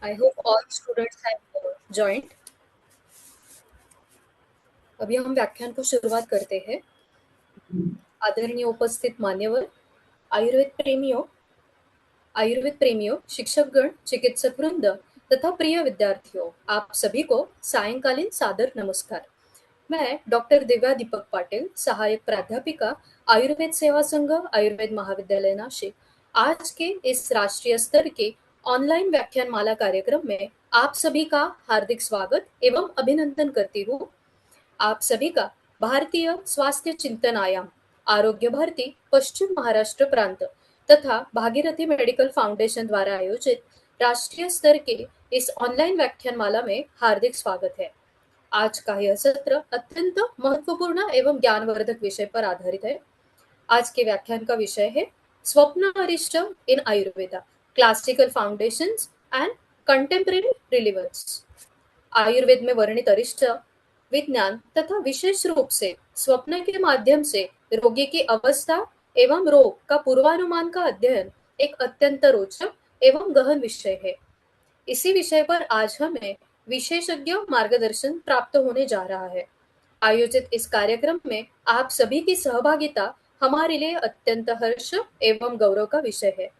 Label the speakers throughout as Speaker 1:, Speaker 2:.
Speaker 1: I hope all students have joined. अभी हम व्याख्यान को शुरुआत करते हैं। आदरणीय उपस्थित मान्यवर, आयुर्वेद प्रेमियों, शिक्षकगण, चिकित्सक वृंद तथा प्रिय विद्यार्थियों, आप सभी को सायंकालीन सादर नमस्कार। मैं डॉक्टर दिव्या दीपक पाटिल, सहायक प्राध्यापिका, आयुर्वेद सेवा संघ, आयुर्वेद महाविद्यालय नाशिक, आज के इस राष्ट्रीय स्तर के ऑनलाइन व्याख्यान माला कार्यक्रम में आप सभी का हार्दिक स्वागत एवं अभिनंदन करती हूँ। आप सभी का भारतीय स्वास्थ्य चिंतन आयाम, आरोग्य भारती पश्चिम महाराष्ट्र प्रांत तथा भागीरथी मेडिकल फाउंडेशन द्वारा आयोजित राष्ट्रीय स्तर के इस ऑनलाइन व्याख्यान माला में हार्दिक स्वागत है। आज का यह सत्र अत्यंत महत्वपूर्ण एवं ज्ञानवर्धक विषय पर आधारित है। आज के व्याख्यान का विषय है swapna arishta in Ayurveda, classical foundations and contemporary relevance. आयुर्वेद में वर्णित अरिष्ट विज्ञान तथा विशेष रूप से स्वप्न के माध्यम से रोगी की अवस्था एवं रोग का पूर्वानुमान का अध्ययन एक अत्यंत रोचक एवं गहन विषय है। इसी विषय पर आज हमें विशेषज्ञ मार्गदर्शन प्राप्त होने जा रहा है। आयोजित इस कार्यक्रम में आप सभी की सहभागिता हमारे लिए अत्यंत हर्ष एवं गौरव का विषय है।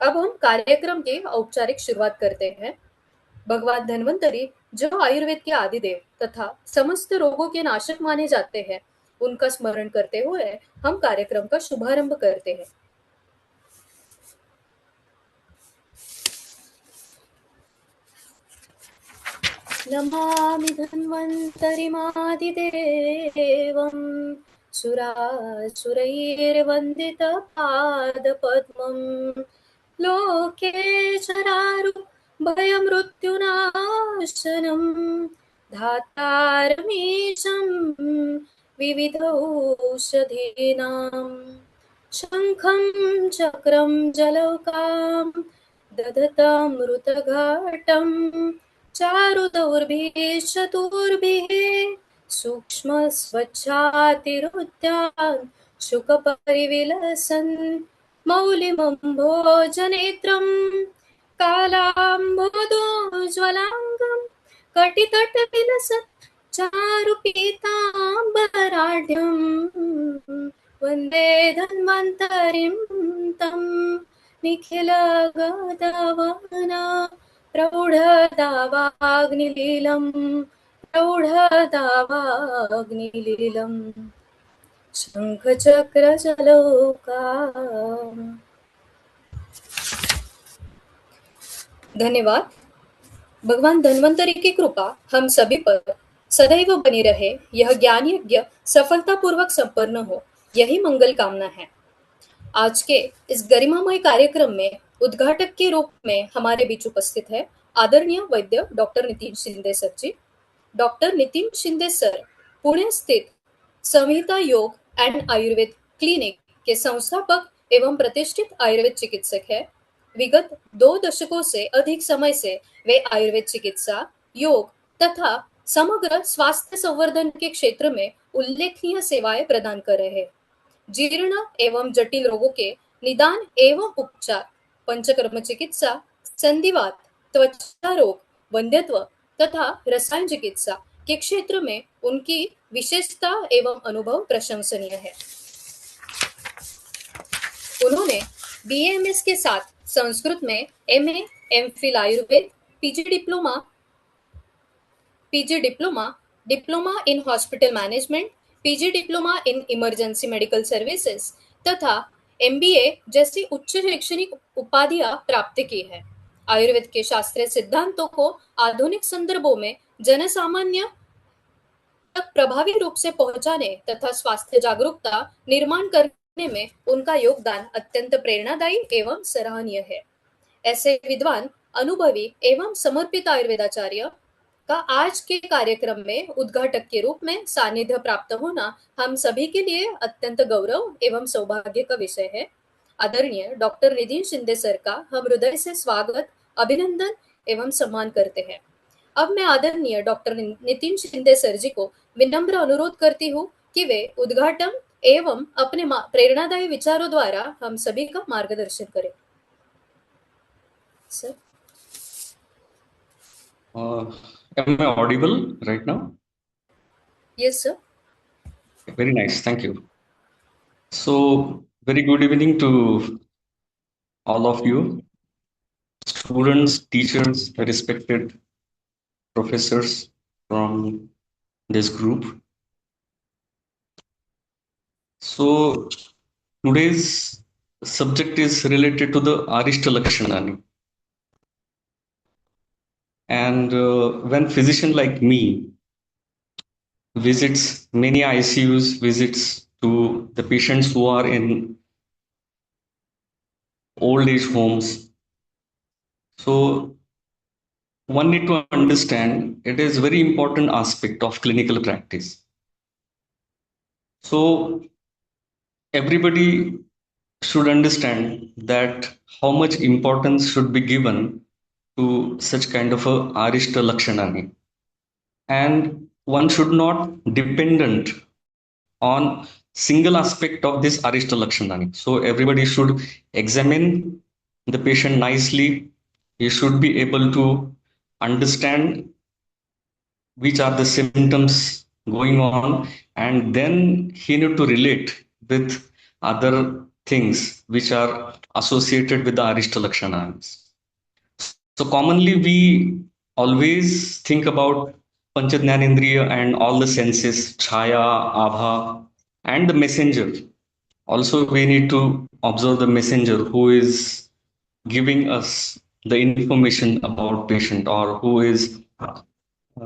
Speaker 1: अब हम कार्यक्रम की औपचारिक शुरुआत करते हैं। भगवान धन्वंतरी, जो आयुर्वेद के आदिदेव तथा समस्त रोगों के नाशक माने जाते हैं, उनका स्मरण करते हुए हम कार्यक्रम का शुभारंभ करते हैं। नमामि धन्वन्तरिमादिदेवं सुरासुरैर्वन्दितपादपद्मं लोके चरारु भयमृत्युनाशनं धातारमीशं विविधौषधीनां शङ्खं चक्रं जलौकां दधतामृतघाटं चारुदौर्भिः चतुर्भिः सूक्ष्मस्वच्छातिरुद्यान् शुकपरिविलसन् मौलिमम्भोजनेत्रं कालाम्बोदोज्ज्वलाङ्गं कटितटविलसत् चारुपीताम्बराढ्यं वन्दे धन्वन्तरिं तं निखिलगतवना प्रौढदावाग्निलीलम् शङ्खचक्रजलौका। धन्यवाद। भगवान धन्वंतरी की कृपा हम सभी पर सदैव बनी रहे, यह ज्ञान यज्ञ सफलतापूर्वक संपन्न हो, यही मंगल कामना है। आज के इस गरिमामय कार्यक्रम में उद्घाटक के रूप में हमारे बीच उपस्थित है आदरणीय वैद्य डॉक्टर नितिन शिंदे सर जी। डॉक्टर नितिन शिंदे सर पुणे स्थित संहिता योग एंड आयुर्वेद क्लिनिक के संस्थापक एवं प्रतिष्ठित आयुर्वेद चिकित्सक है। विगत 2 दशकों से अधिक समय से वे आयुर्वेद चिकित्सा, योग तथा समग्र स्वास्थ्य संवर्धन के क्षेत्र में उल्लेखनीय सेवाएं प्रदान कर रहे हैं। जीर्ण एवं जटिल रोगों के निदान एवं उपचार, पंचकर्म चिकित्सा, संधिवात, त्वचा रोग, वंध्यत्व तथा रसायन चिकित्सा के क्षेत्र में उनकी विशेषता एवं अनुभव प्रशंसनीय है। उन्होंने BAMS के साथ संस्कृत में MA, MPhil Ayurveda, PG diploma, diploma in hospital management, PG diploma in emergency medical services तथा MBA जैसी उच्च शैक्षणिक उपाधियां प्राप्त की है। आयुर्वेद के शास्त्रीय सिद्धांतों को आधुनिक संदर्भों में जनसामान्य तक प्रभावी रूप से पहुंचाने तथा स्वास्थ्य जागरूकता निर्माण करने में उनका योगदान अत्यंत प्रेरणादायी एवं सराहनीय है। ऐसे विद्वान, अनुभवी एवं समर्पित आयुर्वेदाचार्य का आज के कार्यक्रम में उद्घाटक के रूप में सानिध्य प्राप्त होना हम सभी के लिए अत्यंत गौरव एवं सौभाग्य का विषय है। आदरणीय डॉक्टर नितिन शिंदे सर का हम हृदय से स्वागत, अभिनंदन एवं सम्मान करते हैं। अब मैं आदरणीय डॉक्टर नितिन शिंदे सर जी को विनम्र अनुरोध करती हूँ कि वे उद्घाटन एवं अपने प्रेरणादायी विचारों द्वारा हम सभी का मार्गदर्शन करें। Sir.
Speaker 2: Uh, am I audible right now?
Speaker 1: Yes, sir.
Speaker 2: Very nice, thank you. So, very good evening to all of you, students, teachers, respected professors from this group. So, today's subject is related to the Arishta Lakshanani. And when physician like me visits many ICUs, visits to the patients who are in old age homes, so one need to understand it is very important aspect of clinical practice. So everybody should understand that how much importance should be given to such kind of a arishta lakshanani, and one should not dependent on single aspect of this arishta lakshanani. So everybody should examine the patient nicely. He should be able to understand which are the symptoms going on, and then he need to relate with other things which are associated with the arishta lakshanas. So commonly we always think about panchadnanendriya and all the senses, chaya, abha, and the messenger. Also we need to observe the messenger who is giving us the information about patient, or who is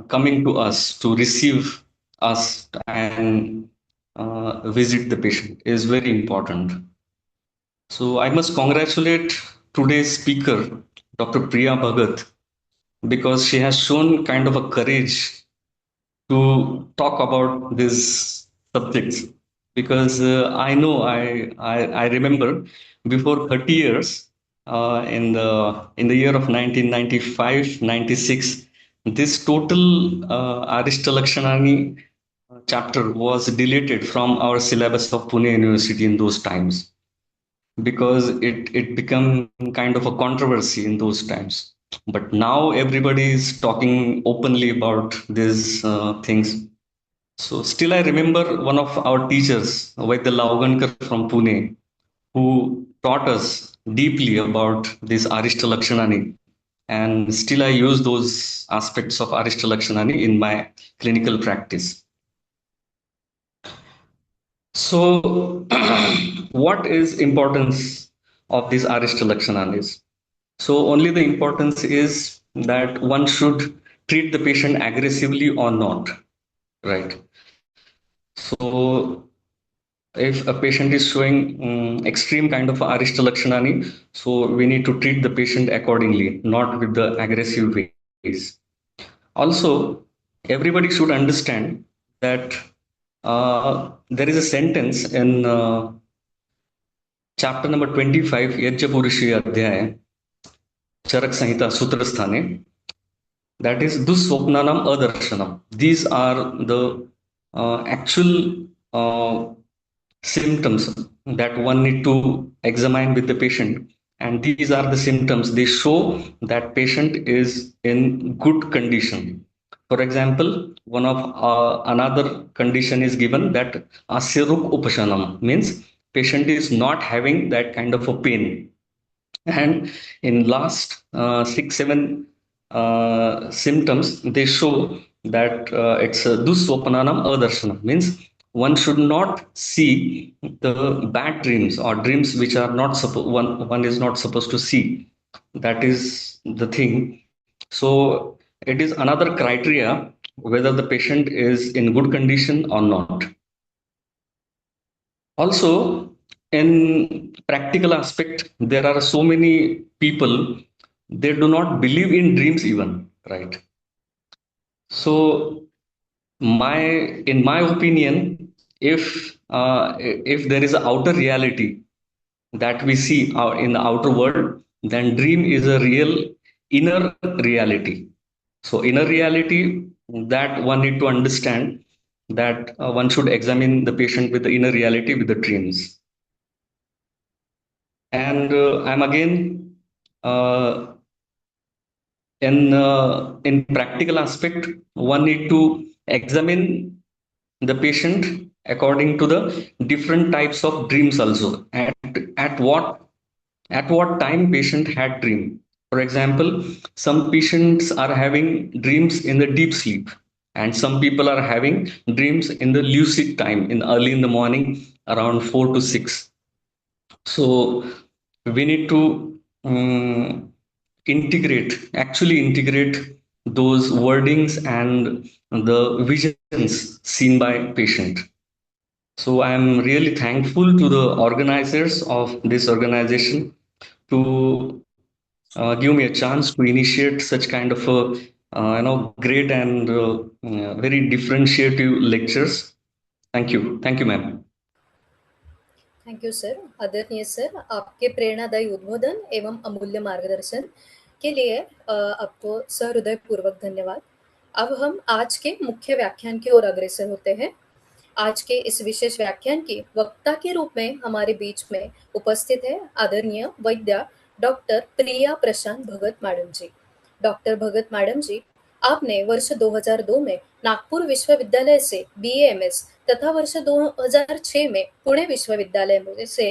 Speaker 2: coming to us to receive us and visit the patient is very important. So I must congratulate today's speaker, Dr. Priya Bhagat, because she has shown kind of a courage to talk about these subjects. Because I know I remember before 30 years, in the year of 1995-96, this total Arishtalakshanani chapter was deleted from our syllabus of Pune University in those times, because it became kind of a controversy in those times. But now everybody is talking openly about these things. So still I remember one of our teachers, Vaidya Laugankar from Pune, who taught us deeply about this Arishta Lakshanani. And still I use those aspects of Arishta Lakshanani in my clinical practice. So what is importance of this Arishta Lakshanani? So only the importance is that one should treat the patient aggressively or not, right? So if a patient is showing extreme kind of Arishta Lakshanani, so we need to treat the patient accordingly, not with the aggressive ways. Also, everybody should understand that there is a sentence in chapter number 25, Yajna Adhyaya, Charak Samhita Sutrasthane, that is Duswapnanam Adarshanam. These are the actual symptoms that one need to examine with the patient, and these are the symptoms they show that patient is in good condition. For example, one of another condition is given, that asiruk upashanam means patient is not having that kind of a pain. And in last 6 7 symptoms, they show that it's duswapananam adarshana, means one should not see the bad dreams or dreams which are not one is not supposed to see. That is the thing. So it is another criteria whether the patient is in good condition or not. Also, in practical aspect, there are so many people, they do not believe in dreams even, right? So my in my opinion, if there is an outer reality that we see in the outer world, then dream is a real inner reality. So inner reality, that one need to understand, that one should examine the patient with the inner reality with the dreams. And I'm again uh, in practical aspect, one need to examine the patient according to the different types of dreams also. At what time patient had dream. For example, some patients are having dreams in the deep sleep, and some people are having dreams in the lucid time in early in the morning around 4 to 6. So we need to actually integrate those wordings and the visions seen by patient. So I'm really thankful to the organizers of this organization to give me a chance to initiate such kind of a great and very differentiative lectures. Thank you, ma'am.
Speaker 1: Thank you sir. आदरणीय sir, आपके प्रेरणादायी उद्बोधन एवं अमूल्य मार्गदर्शन के लिए आपको सहृदयपूर्वक धन्यवाद। अब हम आज के मुख्य व्याख्यान की ओर अग्रसर होते हैं। आज के इस विशेष व्याख्यान की वक्ता के रूप में हमारे बीच में उपस्थित है आदरणीय वैद्य डॉक्टर प्रिया प्रशांत भगत मैडम जी। डॉक्टर भगत मैडम जी, आपने वर्ष 2002 में नागपुर विश्वविद्यालय से BA MS तथा वर्ष 2006 में पुणे विश्वविद्यालय से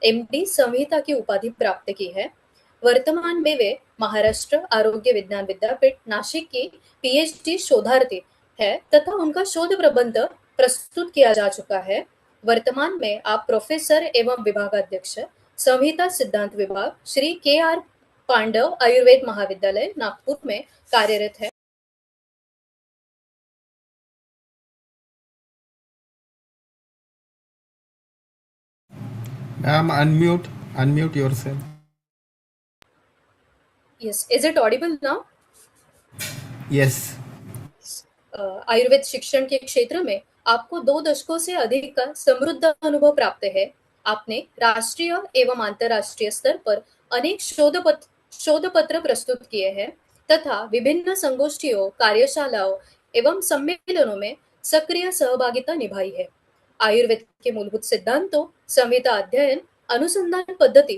Speaker 1: MD संहिता की उपाधि प्राप्त की है। वर्तमान में वे महाराष्ट्र आरोग्य विज्ञान विद्यापीठ नासिक की PhD शोधार्थी है तथा उनका शोध प्रबंध प्रस्तुत किया जा चुका है। वर्तमान में आप प्रोफेसर एवं विभागाध्यक्ष संहिता सिद्धांत विभाग श्री KR पांडव आयुर्वेद महाविद्यालय नागपुर में कार्यरत है।
Speaker 3: Ma'am, unmute yourself.
Speaker 1: Yes, is it audible now?
Speaker 3: Yes.
Speaker 1: Ayurveda शिक्षण के क्षेत्र में आपको 2 दशकों से अधिक का समृद्ध अनुभव प्राप्त है। आपने राष्ट्रीय एवं अंतर्राष्ट्रीय स्तर पर अनेक शोध पत्र प्रस्तुत किए हैं तथा विभिन्न संगोष्ठियों, कार्यशालाओं एवं सम्मेलनों में सक्रिय सहभागिता निभाई है। आयुर्वेद के मूलभूत सिद्धांतों, संहिता अध्ययन, अनुसंधान पद्धति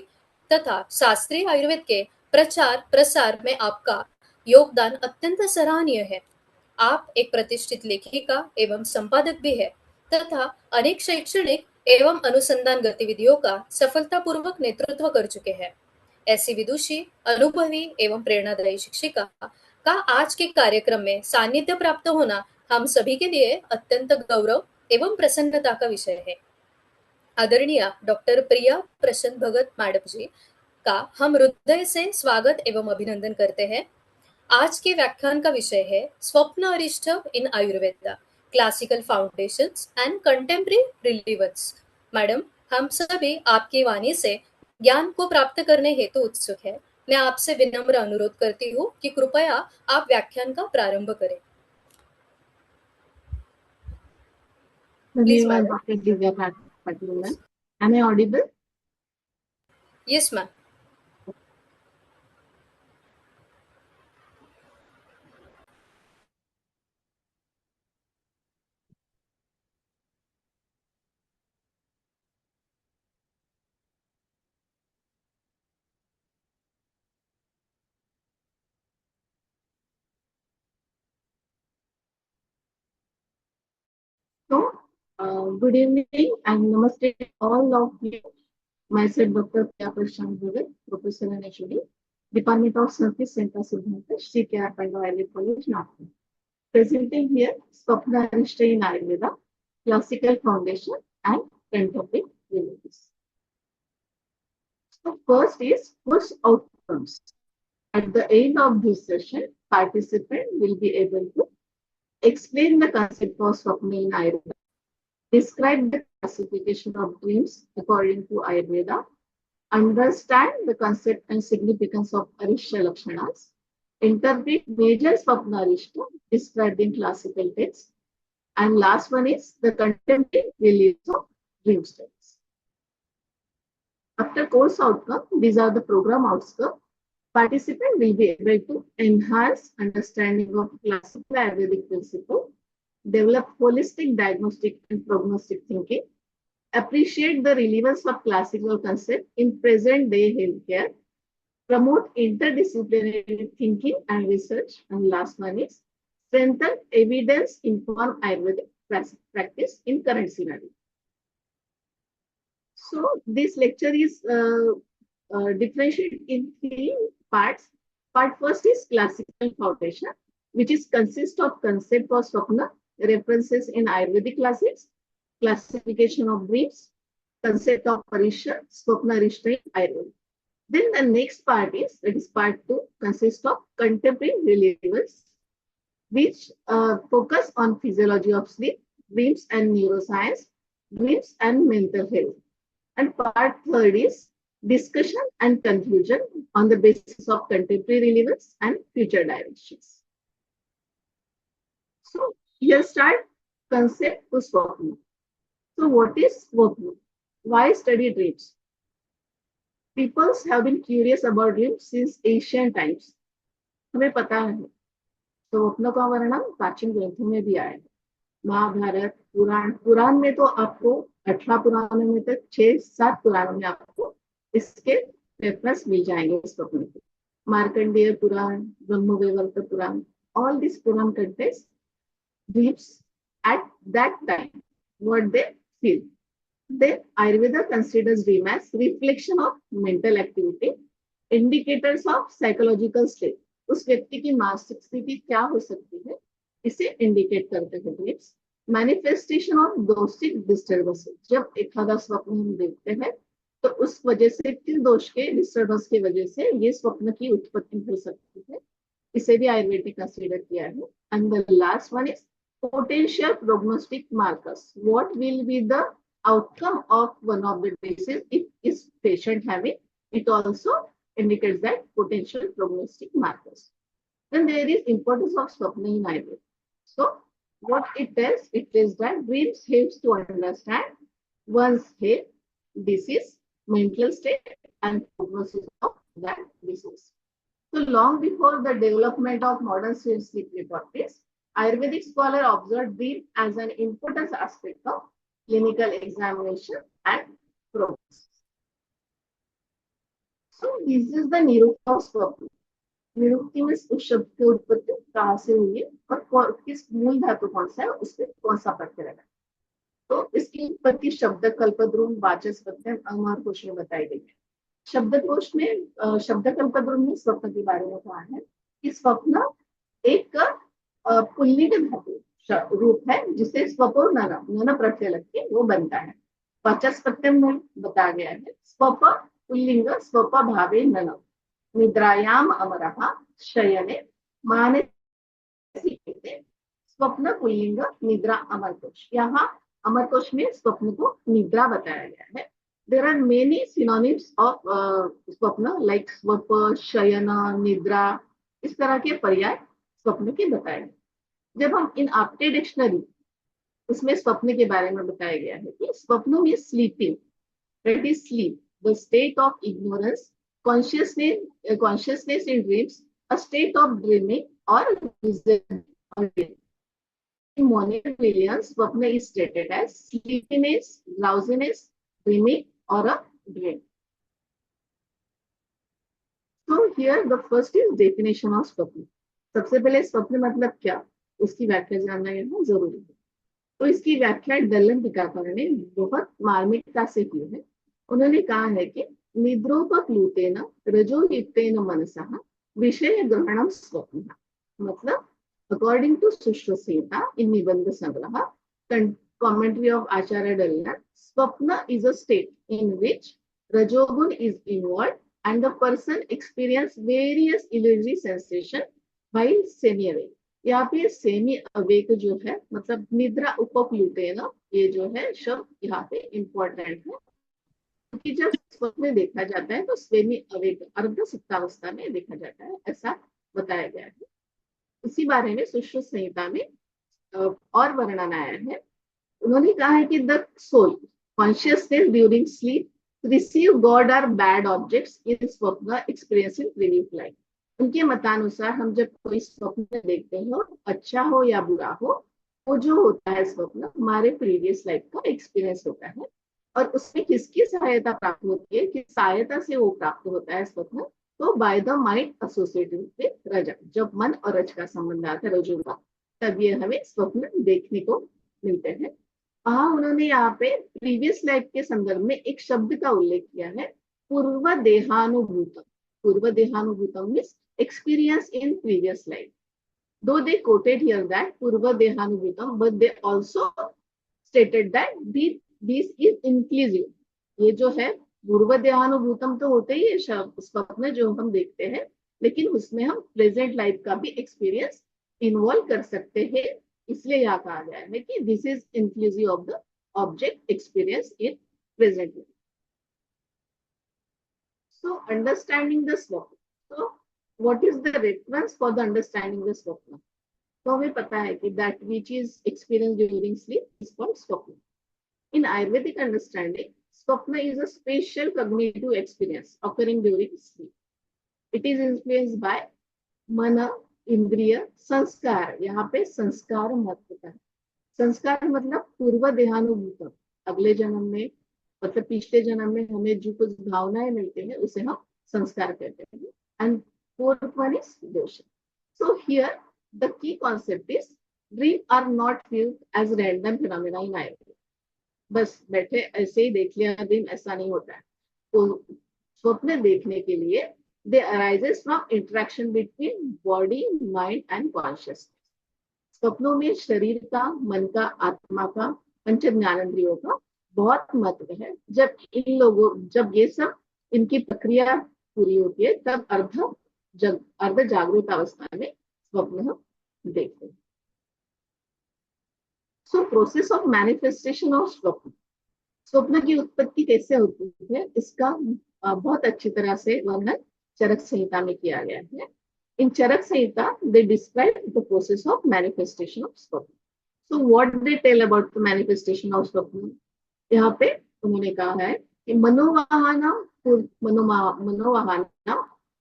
Speaker 1: तथा शास्त्रीय आयुर्वेद के प्रचार प्रसार में आपका योगदान अत्यंत सराहनीय है। आप एक प्रतिष्ठित लेखिका एवं संपादक भी है तथा अनेक शैक्षणिक एवं अनुसंधान गतिविधियों का सफलतापूर्वक नेतृत्व कर चुके हैं। ऐसी विदुषी, अनुभवी एवं प्रेरणादायी शिक्षिका का आज के कार्यक्रम में सानिध्य प्राप्त होना हम सभी के लिए अत्यंत गौरव एवं प्रसन्नता का विषय है। आदरणीय डॉक्टर प्रिया प्रशांत भगत मैडम जी का हम हृदय से स्वागत एवं अभिनंदन करते हैं। आज के व्याख्यान का विषय है swapna arishta in Ayurveda, classical foundations and contemporary relevance. Madam, हम सभी आपकी वाणी से ज्ञान को प्राप्त करने हेतु उत्सुक है। मैं आपसे विनम्र अनुरोध करती हूँ कि कृपया आप व्याख्यान का प्रारंभ करें। Please, madam.
Speaker 4: Dr. Divya Patil. Am I audible?
Speaker 1: Yes, ma'am.
Speaker 4: So, good evening and namaste to all of you. Myself, Dr. Priya Prashant Bhagat, Professor and HOD, Department of Surface Center Siddhanta, Shri K.R. Pandau Ayurveda College, Nagpur. Presenting here, Swapna Arishta in Ayurveda, Classical Foundation and Contemporary Remedies. So, first is course outcomes. At the end of this session, participant will be able to explain the concept of Swapna in Ayurveda, describe the classification of dreams according to Ayurveda, understand the concept and significance of Arishta Lakshanas, interpret major Swapna Arishta described in classical texts, and last one is the contemporary release of dream states. After course outcome, these are the program outcomes. Participant will be able to enhance understanding of classical Ayurvedic principle, develop holistic diagnostic and prognostic thinking, appreciate the relevance of classical concept in present day healthcare, promote interdisciplinary thinking and research, and last one is strengthen evidence-informed Ayurvedic practice in current scenario. So this lecture is differentiated in three parts. Part first is classical foundation, which is consist of concept of swapna, references in Ayurvedic classics, classification of dreams, concept of parisha, swapna rishta in Ayurveda. Then the next part is, that is part two, consists of contemporary relevance, which focus on physiology of sleep, dreams and neuroscience, dreams and mental health. And part third is discussion and conclusion on the basis of contemporary relevance and future directions. So here start concept to swapna. So what is swapna? Why study dreams? People have been curious about dreams since ancient times. हमें पता है स्वप्न का वर्णन प्राचीन ग्रंथों में भी आया है। महाभारत, पुराण में तो आपको 18 पुराणों में तक 6-7 पुराणों में आपको इसके रेफरेंस मिल जाएंगे स्वप्न के। मार्कंडेय पुराण, ब्रह्मवैवर्त पुराण, all these Puran contains dreams at that time, what they feel. Then Ayurveda considers dream as reflection of mental activity, indicators of psychological state. उस व्यक्ति की मानसिक स्थिति क्या हो सकती है, इसे इंडिकेट करते हैं ड्रीम्स। मैनिफेस्टेशन ऑफ दोषिक डिस्टर्बेंसेस, जब एखादा स्वप्न हम देखते हैं तो उस वजह से, किन दोष के डिस्टर्बेंस की वजह से ये स्वप्न की उत्पत्ति हो सकती है, इसे भी आयुर्वेदिक कंसीडर किया है। And the last one is potential prognostic markers, what will be the outcome of one of the diseases if is patient having, it also indicates that potential prognostic markers. Then there is importance of swapna in Ayurveda. So what it tells that dreams helps to understand one's health, disease, mental state and prognosis of that disease. So long before the development of modern sleep laboratories, Ayurvedic scholar observed dream as an important aspect of clinical examination and prognosis. So this is the निरुक्ति of स्वप्न। निरुक्ति में उस शब्द की उत्पत्ति कहाँ से हुई है और किस मूल धातु कौन सा है, उसमें कौन सा प्रत्यय लगा। तो इसकी उत्पत्ति शब्द कल्पद्रुम, वाचस्पत्यम, अमरकोश में बताई गई है। शब्दकोश में शब्द कल्पद्रुम में स्वप्न के बारे में कहा है कि स्वप्न एक पुल्लिंग धातु रूप है जिसे स्वपर नन प्रत्यय लग के वो बनता है। वाचस्पत्यम में बताया गया है स्वप पुल्लिंग स्वप भावे नन, निद्रायाम अमरः शयने माने, स्वप्न पुल्लिंग निद्रा अमरकोश। यहाँ अमरकोश में स्वप्न को निद्रा बताया गया है। There are many synonyms of स्वप्न लाइक स्वप, शयन, निद्रा, इस तरह के पर्याय स्वप्न के बताए गए। जब हम इन आपटे डिक्शनरी उसमें स्वप्न के बारे में बताया गया है कि स्वप्न में sleeping, that is sleep, the state of ignorance, consciousness in dreams, a state of dreaming और vision. In Monier Williams, swapna is stated as sleepiness, drowsiness, dreaming or a dream. So here the first is definition of स्वप्न। सबसे पहले स्वप्न मतलब क्या, उसकी व्याख्या जानना यहाँ जरूरी है। तो इसकी व्याख्या डल्लन टीकाकार ने बहुत मार्मिकता से की है। उन्होंने कहा है कि निद्रोपक्लूतेन रजोयुक्तेन मनसः विषय ग्रहणम स्वप्न, मतलब according to Sushruta Samhita in Nibandha Sangraha, commentary of Acharya Dallan, swapna is a state in which rajogun is involved and the person experience various illusory sensation while semi awake. यहाँ पे सेमी अवेक जो है मतलब निद्रा उपप्लुतेन, ये जो है शब्द यहाँ पे इम्पोर्टेंट है क्योंकि जब स्वप्न देखा जाता है तो सेमी अवेक अर्ध सुप्तावस्था में देखा जाता है, ऐसा बताया गया है। इसी बारे में सुश्रुत संहिता में और वर्णन आया है। उन्होंने कहा है कि the soul consciousness during sleep receive good or bad objects in स्वप्न एक्सपीरियंसिंग प्रीवियस लाइफ। उनके मतानुसार हम जब कोई स्वप्न देखते हैं, अच्छा हो या बुरा हो, वो जो होता है स्वप्न हमारे प्रीवियस लाइफ का एक्सपीरियंस होता है और उसमें किसकी सहायता प्राप्त होती है, किस सहायता से वो प्राप्त होता है स्वप्न, तो by the mind associated with रज, जब मन और रज का संबंध आता है, रजू का, तब ये हमें स्वप्न देखने को मिलते हैं। उन्होंने यहाँ पे प्रीवियस लाइफ के संदर्भ में एक शब्द का उल्लेख किया है, पूर्व देहानुभूतम। Purva dehanubhutam means experience in previous life. Though they quoted here that Purva Dehanubhutam, but they also stated that this is inclusive. ये जो है पूर्व देहानुभूतम तो होते ही है स्वप्न जो हम देखते हैं, लेकिन उसमें हम प्रेजेंट लाइफ का भी एक्सपीरियंस इन्वॉल्व कर सकते हैं, इसलिए यहाँ कहा गया है कि this is inclusive of the object experience in present life. So understanding the स्वप्न. So what is the reference for the understanding the स्वप्न? तो हमें पता है कि that which is experienced during sleep is called स्वप्न. In Ayurvedic understanding, swapna is a special cognitive experience occurring during sleep. It is influenced by mana, इंद्रिय, संस्कार. यहाँ पे संस्कार महत्व है. संस्कार मतलब पूर्व देहानुभूतम, अगले जन्म में मतलब पिछले जन्म में हमें जो कुछ भावनाएं मिलते हैं उसे हम संस्कार कहते हैं. एंड फोर्थ वन इज दोष. So here the key concept is dream are not viewed as random phenomena in Ayurveda. बस बैठे ऐसे ही देख लिया ड्रीम, ऐसा नहीं होता है. तो स्वप्न देखने के लिए they arises from interaction between body, mind and consciousness. स्वप्नों में शरीर का, मन का, आत्मा का, पंच ज्ञानेंद्रियों का बहुत महत्व है. जब ये सब इनकी प्रक्रिया पूरी होती है तब अर्ध जागृत अवस्था में स्वप्न हम देखते हैं. So process of manifestation of स्वप्न. स्वप्न की उत्पत्ति कैसे होती है इसका बहुत अच्छी तरह से वर्णन चरक संहिता में किया गया है. In Charaka Samhita they describe the process of manifestation of swapna. So what they tell about the manifestation of swapna. यहाँ पे उन्होंने कहा है कि मनोवाहना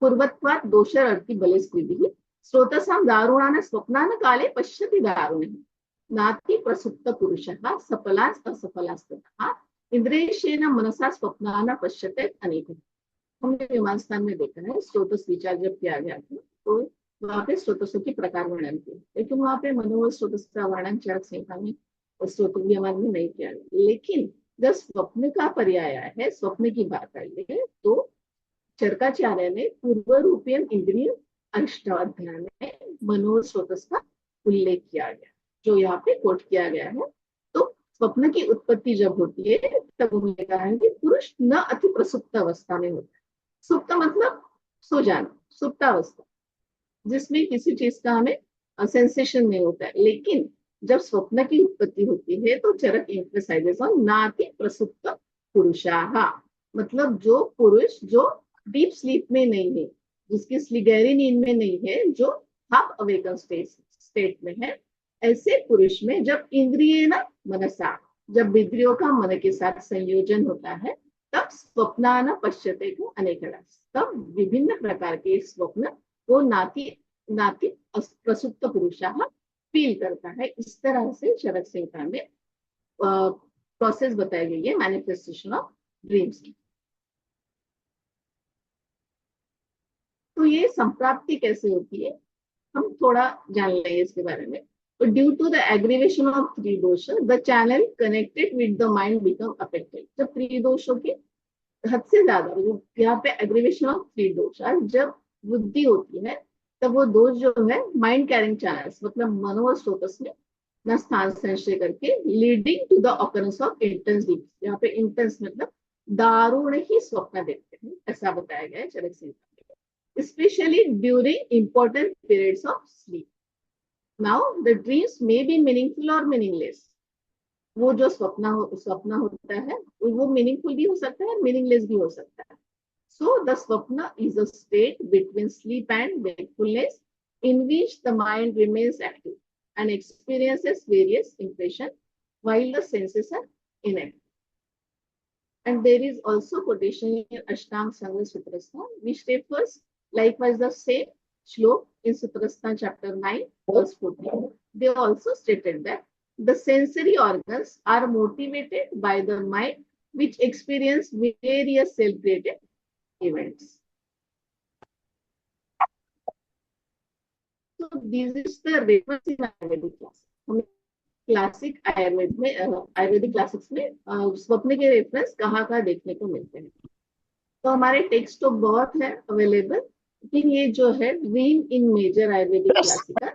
Speaker 4: पूर्वत्वात् दोषरर्थी बलस्कृतिः स्रोतसां दारुणान् स्वप्नान् काले पश्यति दारुणिः नाति प्रसुप्त पुरुषः सफलास् असफलास्ततः इंद्रियेण मनसा स्वप्नान् पश्यते अनेकम्. हमने विमान में देखा है स्रोतस विचार जब किया गया था तो वहाँ पे स्रोतसों की प्रकार वर्णन किया, लेकिन वहाँ पे मनोवल स्रोतस का वर्णन चरक संहिता में स्रोत विमान में नहीं किया गया. लेकिन जब स्वप्न का पर्याय है, स्वप्न की बात आई है, तो चरकाचार्य ने पूर्व रूपीय इंद्रिय अष्टाध्याय में मनोवल स्रोतस का उल्लेख किया गया जो यहाँ पे कोट किया गया है. तो स्वप्न की उत्पत्ति जब होती है तब उन्होंने कहा है कि पुरुष न अति प्रसुप्त अवस्था में होता है. सुप्त मतलब सो जाना, सुप्तावस्था जिसमें किसी चीज का हमें सेंसेशन नहीं होता है. लेकिन जब स्वप्न की उत्पत्ति होती है तो चरक एम्फसाइजेस ऑन नाति प्रसुप्त पुरुषाः, मतलब जो पुरुष जो डीप स्लीप में नहीं है, जिसकी गहरी नींद में नहीं है, जो हाफ अवेकन स्टेट में है, ऐसे पुरुष में जब इंद्रिय न मनसा, जब इंद्रियों का मन के साथ संयोजन होता है तब स्वप्नान पश्यते को अनेकड़ा, तब विभिन्न प्रकार के स्वप्न वो नाति प्रसुप्त पुरुषाः फील करता है. इस तरह से चरक संहिता में प्रोसेस बताई गई है मैनिफेस्टेशन ऑफ ड्रीम्स की. तो ये संप्राप्ति कैसे होती है हम थोड़ा जान लेंगे इसके बारे में. तो due to the aggravation of tridosha the channel connected with the mind become affected. जब त्रिदोषों की हद से ज्यादा यहाँ पे एग्रीवेशन ऑफ त्रिदोष जब वृद्धि होती है तब वो दोष जो है माइंड कैरिंग चैनल्स मतलब मनोवल स्रोतस में न स्थान संशय करके leading to the occurrence of intense dreams. यहाँ पे इंटेंस मतलब दारुण ही स्वप्न देखते हैं ऐसा बताया गया है चरक संहिता में, specially during important periods of sleep. Now the dreams may be meaningful और मीनिंगलेस. वो जो स्वप्न होता है वो मीनिंगफुल भी हो सकता है, मीनिंगलेस भी हो सकता है. So the swapna is a state between sleep and wakefulness in which the mind remains active and experiences various impressions while the senses are inactive. And there is also quotation in Ashtanga Sangha Sutrasthana which refers likewise the same shlok in Sutrasthana chapter 9 verse 14. They also stated that the sensory organs are motivated by the mind which experience various self-created events. So this is the reference in Ayurvedic class. हमें classic Ayurveda में Ayurvedic classics में स्वप्न के reference कहाँ देखने को मिलते हैं. तो हमारे टेक्स्ट तो बहुत है अवेलेबल, लेकिन ये जो है dream in major Ayurvedic classics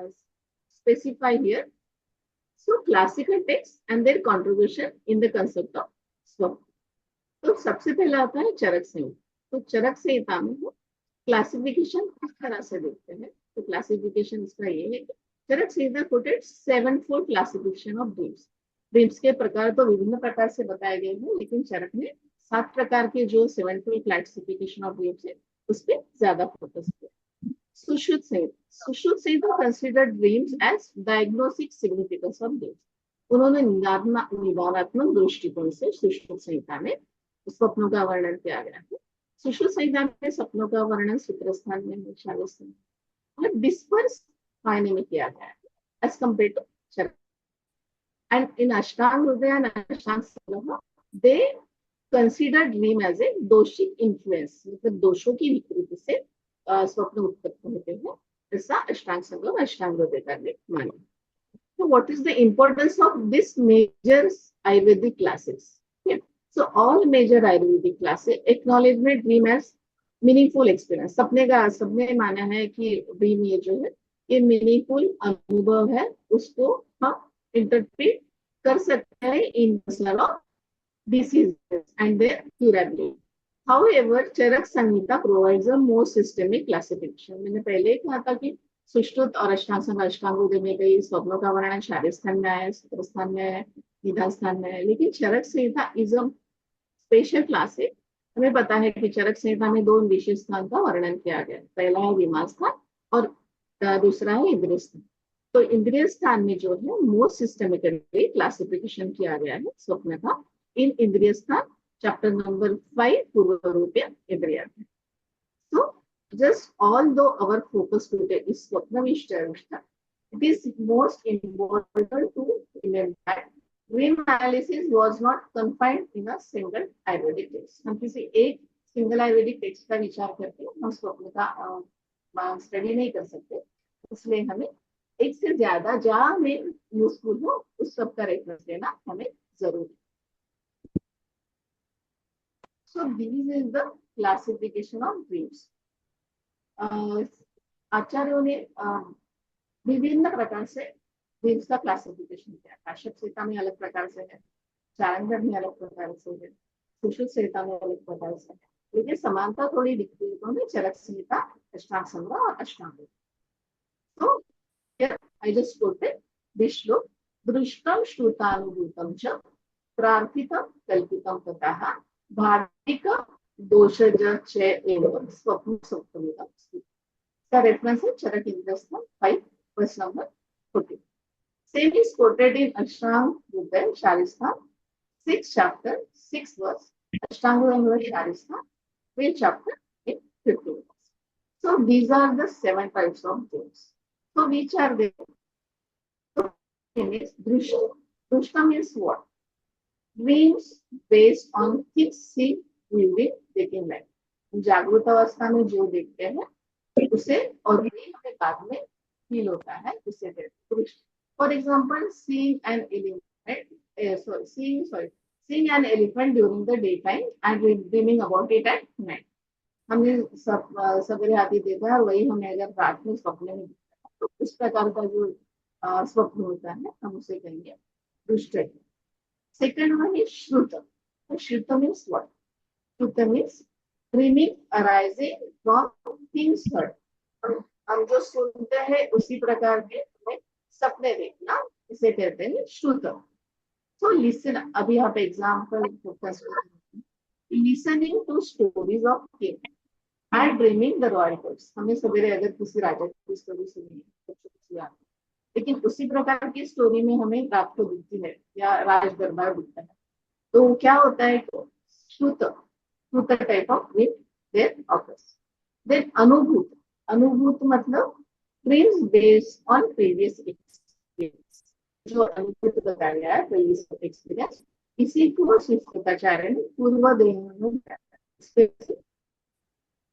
Speaker 4: specify here. So classical text and their contribution in the concept of swapna. तो सबसे पहला आता है चरक संहिता. तो चरक संहिता में क्लासिफिकेशन किस तरह से देखते हैं. तो क्लासिफिकेशन इसका ये है कि Charaka Samhita quoted 7-fold classification of dreams. Dreams के प्रकार तो विभिन्न प्रकार से बताए गए हैं, लेकिन चरक ने 7 प्रकार के जो 7-fold क्लासिफिकेशन ऑफ ड्रीम्स है उस पर ज्यादा फोकस किया. Sushruta Samhita. Sushruta Samhita considered dreams as diagnostic significance of dreams. उन्होंने निदानात्मक दृष्टिकोण से सुश्रुत संहिता में स्वप्नों का वर्णन किया गया है. सुश्रुत संहिता में सपनों का वर्णन सूत्रस्थान में, शालिस्थान और डिस्पर्स मायने में किया गया है as compare to Charaka. And in Ashtanga Hridaya and Ashtanga Sangraha they consider dream as a doshic influence. मतलब दोषों की विकृति से स्वप्न उत्पन्न होते हैं, ऐसा अष्टांग संग्रह अष्टांग हृदय का माने. So what is the importance of this major Ayurvedic classes? Yeah. So all major Ayurvedic classes acknowledge dream as meaningful experience. सबने माना है कि ड्रीम ये जो है ये मीनिंगफुल अनुभव है, उसको हम इंटरप्रेट कर सकते हैं in person of diseases and their curability. However, Charaka Samhita provides a more systemic classification. मैंने पहले कहा था कि सुश्रुत और अष्टांग संग्रह अष्टांग हृदय में कई स्वप्नों का वर्णन शालिस्थान में है, सूत्रस्थान में है, निदान स्थान में है, लेकिन चरक संहिता इज अ स्पेशल क्लास है. हमें पता है कि चरक संहिता में 2 विशेष स्थान का वर्णन किया गया. पहला है विमान स्थान और दूसरा है इंद्रिय स्थान. तो इंद्रिय स्थान में जो है मोस्ट सिस्टमेटिकली क्लासिफिकेशन किया गया है स्वप्न का इन इंद्रिय स्थान चैप्टर नंबर 5 पूर्व रूपीय इंद्रिय. So just although our focus today is Swapna Vishta, it is most important to remember that dream analysis was not confined in a single Ayurvedic text. हम किसी एक सिंगल आयुर्वेदिक टेक्स्ट का विचार करके हम स्वप्न का स्टडी नहीं कर सकते, इसलिए हमें एक से ज्यादा जहाँ में यूजफुल हो उस सब का रेफरेंस लेना हमें जरूरी. So this is the classification of dreams. आचार्यों ने विभिन्न प्रकार से ड्रीम्स का क्लासिफिकेशन किया. काश्यप संहिता में अलग प्रकार से है, चारंगधर में अलग प्रकार से है, सुश्रुत संहिता में अलग प्रकार से है, लेकिन समानता थोड़ी दिखती है. तो हमें चरक संहिता, अष्टांग संग्रह और अष्टांग. तो here I just quoted this श्लोक. दृष्टम श्रुतानुभूतम च प्रार्थितम कल्पितम ततः भाविक दोषज च एवं स्वप्न सप्तमितम. का रेफरेंस है चरक इंद्रस्थान 5 verse number 14. Same is quoted in Ashtang Hridaya Sharistham 6 chapter 6 verse. Ashtang Hridaya Sharistham 3 chapter 15 verse. So these are the 7 types of dreams. So which are they? So is Drishta. Drishta means what? Dreams based on things seen during waking life. जागृत अवस्था में जो देखते हैं उसे और भी हमें बाद में फील होता है उसे दृष्टि. For example seeing an elephant during the day time and dreaming about it at night. हमने सवेरे हाथी देखा और वही हमें अगर रात में स्वप्न में दिखता है तो इस प्रकार का जो स्वप्न होता है हम उसे कहेंगे दृष्टि. सेकेंड वन इज श्रुत. श्रुत मीन्स व्हाट? श्रुत means dreaming arising from things heard. हम जो सुनते हैं उसी प्रकार के हमें सपने देखना, इसे कहते हैं श्रुत. So listen. अभी आप example listening to stories of king and dreaming the royal courts. हमें सवेरे अगर किसी राजा की स्टोरी सुनी है, लेकिन उसी प्रकार की स्टोरी में हमें रात को दिखती है या राज दरबार दिखता है, तो क्या होता है? श्रुत. श्रुत type of dream there occurs. Then अनुभूत. अनुभूत मतलब dreams based on previous experience. जो अनुभूत बताया गया है प्रीवियस एक्सपीरियंस, इसी को शिष्टाचार्य ने पूर्व देह में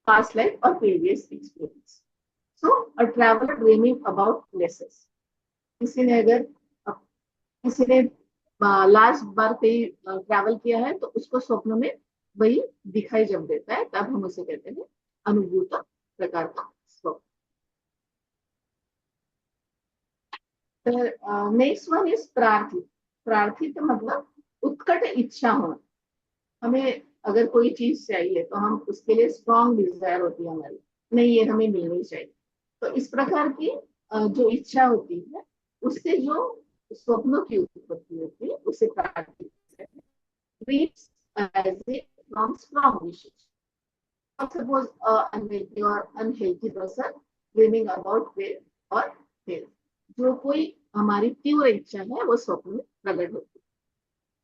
Speaker 4: पास्ट लाइफ और previous experience. So a traveller dreaming about places, किसी ने अगर किसी ने लास्ट बार कहीं ट्रैवल किया है तो उसको स्वप्न में वही दिखाई जब देता है, तब हम उसे कहते हैं अनुभूत प्रकार का स्वप्न। Next one is prarthita. प्रार्थित मतलब उत्कट इच्छा होना। हमें अगर कोई चीज चाहिए तो हम उसके लिए स्ट्रॉन्ग डिजायर होती है हमारी, नहीं ये हमें मिलनी चाहिए। तो इस प्रकार की जो इच्छा होती है उससे जो स्वप्नों की उत्पत्ति होती है उसे प्रार्थित कहते हैं। Dreams arising from strong wishes. Suppose unhealthy or unhealthy person dreaming about wealth or health. जो कोई हमारी तीव्र इच्छा है वो स्वप्न में प्रकट होती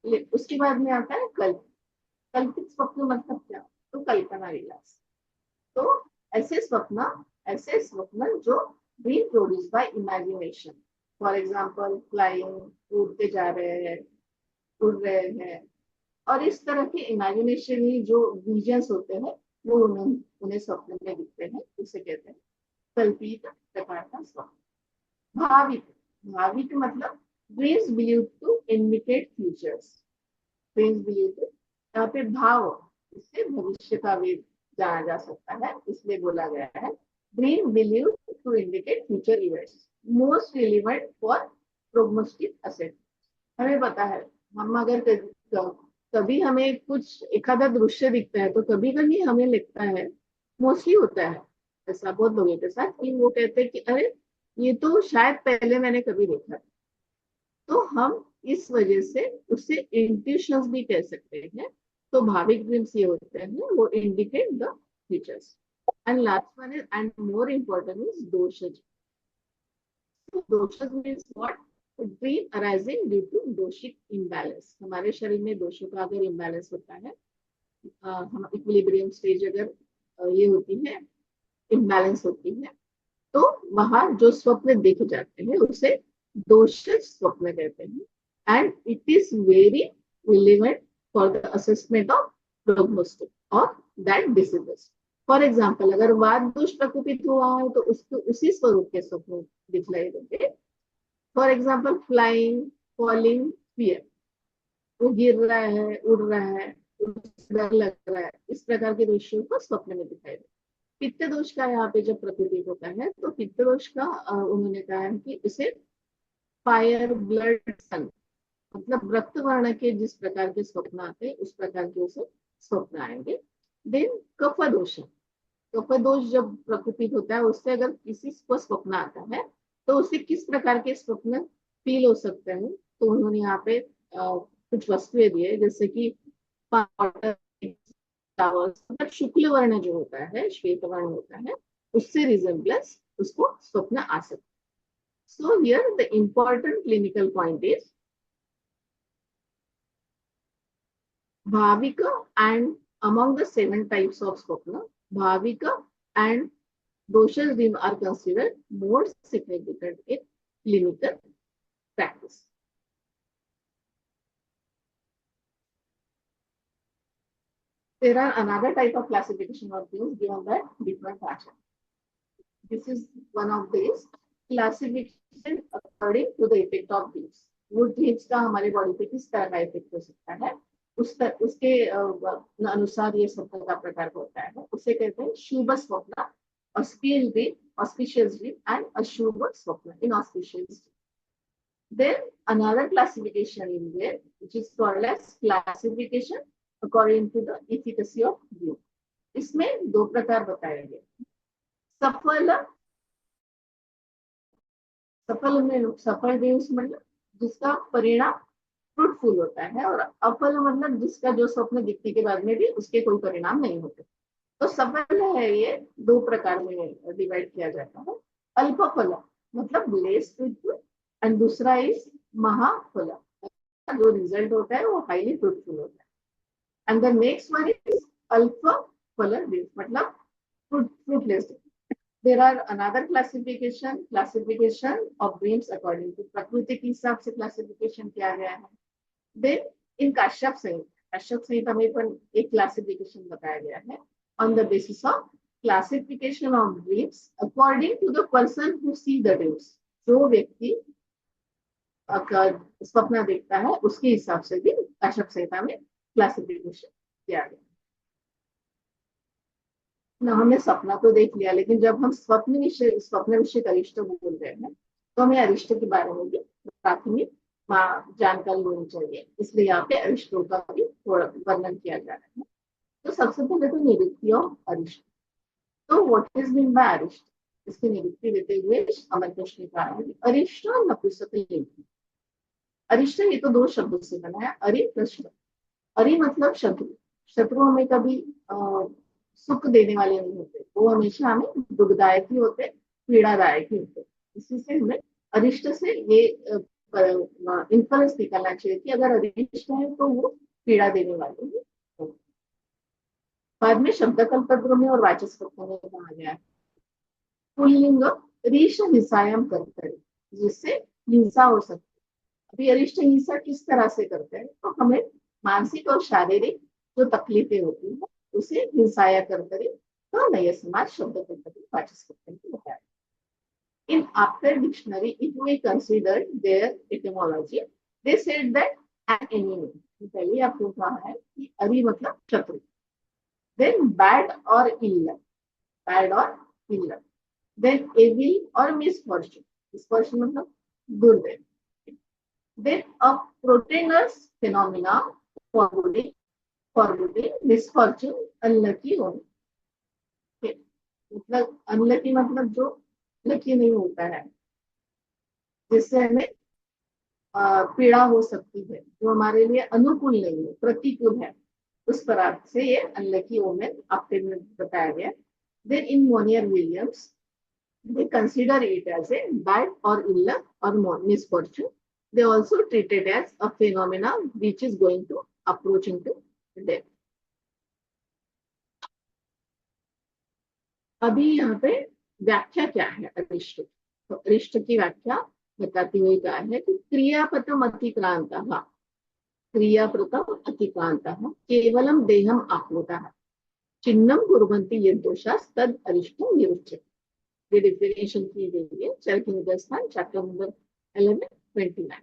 Speaker 4: है। उसके बाद में आता है कल्प। कल्पित स्वप्न मतलब क्या? तो कल्पना विलास। तो ऐसे स्वप्न जो being produce by imagination, for example flying, उड़ते जा रहे हैं, उड़ रहे हैं, और इस तरह के इमेजिनेशनली जो विजन्स होते हैं वो उन्हें स्वप्न में दिखते हैं, उसे कहते हैं कल्पित प्रकार का स्वप्न। भाविक। भाविक मतलब dreams believe to indicate futures. Dreams believe to, यहाँ पे भाव, इससे भविष्य का भी जाना जा सकता है, इसलिए बोला गया है dream believe to indicate future events most relevant for prognostic asset. हमें पता है, हम अगर कभी हमें कुछ एक आधा दृश्य दिखता है तो कभी कभी हमें लगता है, मोस्टली होता है ऐसा बहुत लोगों के साथ, कि वो कहते हैं कि अरे ये तो शायद पहले मैंने कभी देखा। तो हम इस वजह से उसे इंट्यूशंस भी कह सकते हैं। तो भाविक ड्रीम्स ये होते हैं, वो indicate the features. And last one is and more important is doshaja. Doshaja means what? Dream arising due to doshic imbalance. हमारे शरीर में दोषों का अगर इम्बैलेंस होता है, हम इक्विलिब्रियम स्टेज अगर ये होती है, इम्बैलेंस होती है, तो वहां जो स्वप्न देखे जाते हैं उसे दोषज स्वप्न कहते हैं। And it is very relevant for the assessment of prognostic और दैट डिसीजेस। फॉर एग्जाम्पल, अगर वात दोष प्रकोपित हुआ है तो उसको उसी स्वरूप के स्वप्न दिखलाई देंगे। For example flying, falling, fear, वो गिर रहा है, उड़ रहा है, डर लग रहा है, इस प्रकार के दृश्यों को स्वप्न में दिखाई दे। पित्त दोष का यहाँ पे जब प्रतीत होता है तो पित्त दोष का उन्होंने कहा है कि इसे फायर, ब्लड, सन, मतलब रक्त वर्ण के जिस प्रकार के स्वप्न आते हैं उस प्रकार के उसे स्वप्न आएंगे। देन कफ दोष। कफ दोष जब प्रकोपित होता है उससे अगर किसी को स्वप्न आता है तो उसे किस प्रकार के स्वप्न फील हो सकते हैं, तो उन्होंने यहाँ पे कुछ वस्तुएं दी है, जैसे कि मतलब शुक्ल वर्ण जो होता है, श्वेत वर्ण होता है, उससे रिजेम्बलेंस उसको स्वप्न आ सकता है। So here the important clinical point is bhavika, and among the 7 types of swapna, bhavika and doshas dream are considered more significant in clinical practice. There are another type of classification of dreams given by different fashion. This is one of these classification according to the effect of dreams. वो dreams का हमारे body पे किस तरह का effect हो सकता है, उसके अनुसार ये स्वप्न का प्रकार होता है। उसे कहते हैं शुभ स्वप्न, auspicious dream, auspicious dream and अशुभ स्वप्न, inauspicious. Then another classification in there, which is called as classification according to the efficacy of dream. इसमें दो प्रकार बताए गए। सफल, सफल ड्रीम्स मतलब जिसका परिणाम फ्रूटफुल होता है, और अफल मतलब जिसका जो स्वप्न दिखने के बाद में भी उसके कोई परिणाम नहीं होते। तो सफल है ये दो प्रकार में डिवाइड किया जाता है। अल्पफल मतलब लेस फ्रूटफुल, एंड दूसरा इज महाफल, जो रिजल्ट होता है वो हाईली फ्रूटफुल होता है। And the next one is alpaphala dreams मतलब fruitless. There are another classification of dreams according to प्रकृति के हिसाब से क्लासिफिकेशन किया गया है। Then in काश्यप संहिता में एक क्लासिफिकेशन बताया गया है on the basis of classification of dreams according to the person who see the dreams. जो व्यक्ति स्वप्न देखता है उसके हिसाब से भी कश्यप संहिता में क्लासिफिकेशन किया गया। ना हमने सपना तो देख लिया, लेकिन जब हम स्वप्न विषय अरिष्ट बोल रहे हैं तो हमें अरिष्ट के बारे में भी प्राथमिक जानकारी होनी चाहिए, इसलिए यहाँ पे अरिष्टों का भी थोड़ा वर्णन किया जा रहा है। तो सबसे पहले तो निवृत्ति ऑफ अरिष्ट। तो व्हाट इज मीन बाय अरिष्ट, इसकी निवृत्ति देते हुए अमर कृष्ण ने कहा है अरिष्ट नपुंसक। अरिष्ट ये तो दो शब्दों से बना है, अरि कृष्ण। अरि मतलब शत्रु। शत्रु हमें कभी सुख देने वाले नहीं होते, वो हमेशा हमें दुखदायक ही होते, पीड़ादायक ही होते। इसी से हमें अरिष्ट से ये इन्फरेंस निकालना चाहिए कि अगर अरिष्ट है तो वो पीड़ा देने वाले ही होते। बाद में शब्द कल्पद्र में और वाचस्पत्य में कहा गया है पुल्लिंग रीश हिंसायाम करते, जिससे हिंसा हो सकती है। अभी अरिष्ट हिंसा किस तरह से करते हैं, तो हमें मानसिक और शारीरिक जो तकलीफें होती है उसे हिंसाया करते, तो नए समाज शब्द कल्पद्र वाचस्पत्य में बताया। In after dictionary, if we consider their etymology, they said that an enemy. पहले आपको कहा है कि अरि मतलब शत्रु, then bad or ill, then evil or misfortune, मतलब दुर्दैव, then a proteinous phenomena, foreboding, misfortune, unlucky होने। मतलब अनलकी मतलब जो लकी नहीं होता है, जिससे हमें पीड़ा हो सकती है, जो हमारे लिए अनुकूल नहीं है, प्रतिकूल है, उस तरह से ये अनलकी ओमेन आपके में बताया गया। Then in Monier Williams they consider it as a bad or ill or misfortune. They also treat it as a phenomena which is going to approach into death. अभी यहाँ पे व्याख्या क्या है अरिष्ट, तो अरिष्ट की व्याख्या बताती हुई कहा है कि क्रियापतम अतिक्रांतः, क्रियापतम अतिक्रांतः केवलम देहम आप्लुतः चिन्नम कुर्वन्ति यद् दोषास् तद् अरिष्टं निरुच्यते। ये डिफिनेशन की गई है चरक निदर्शन चैप्टर नंबर 1129।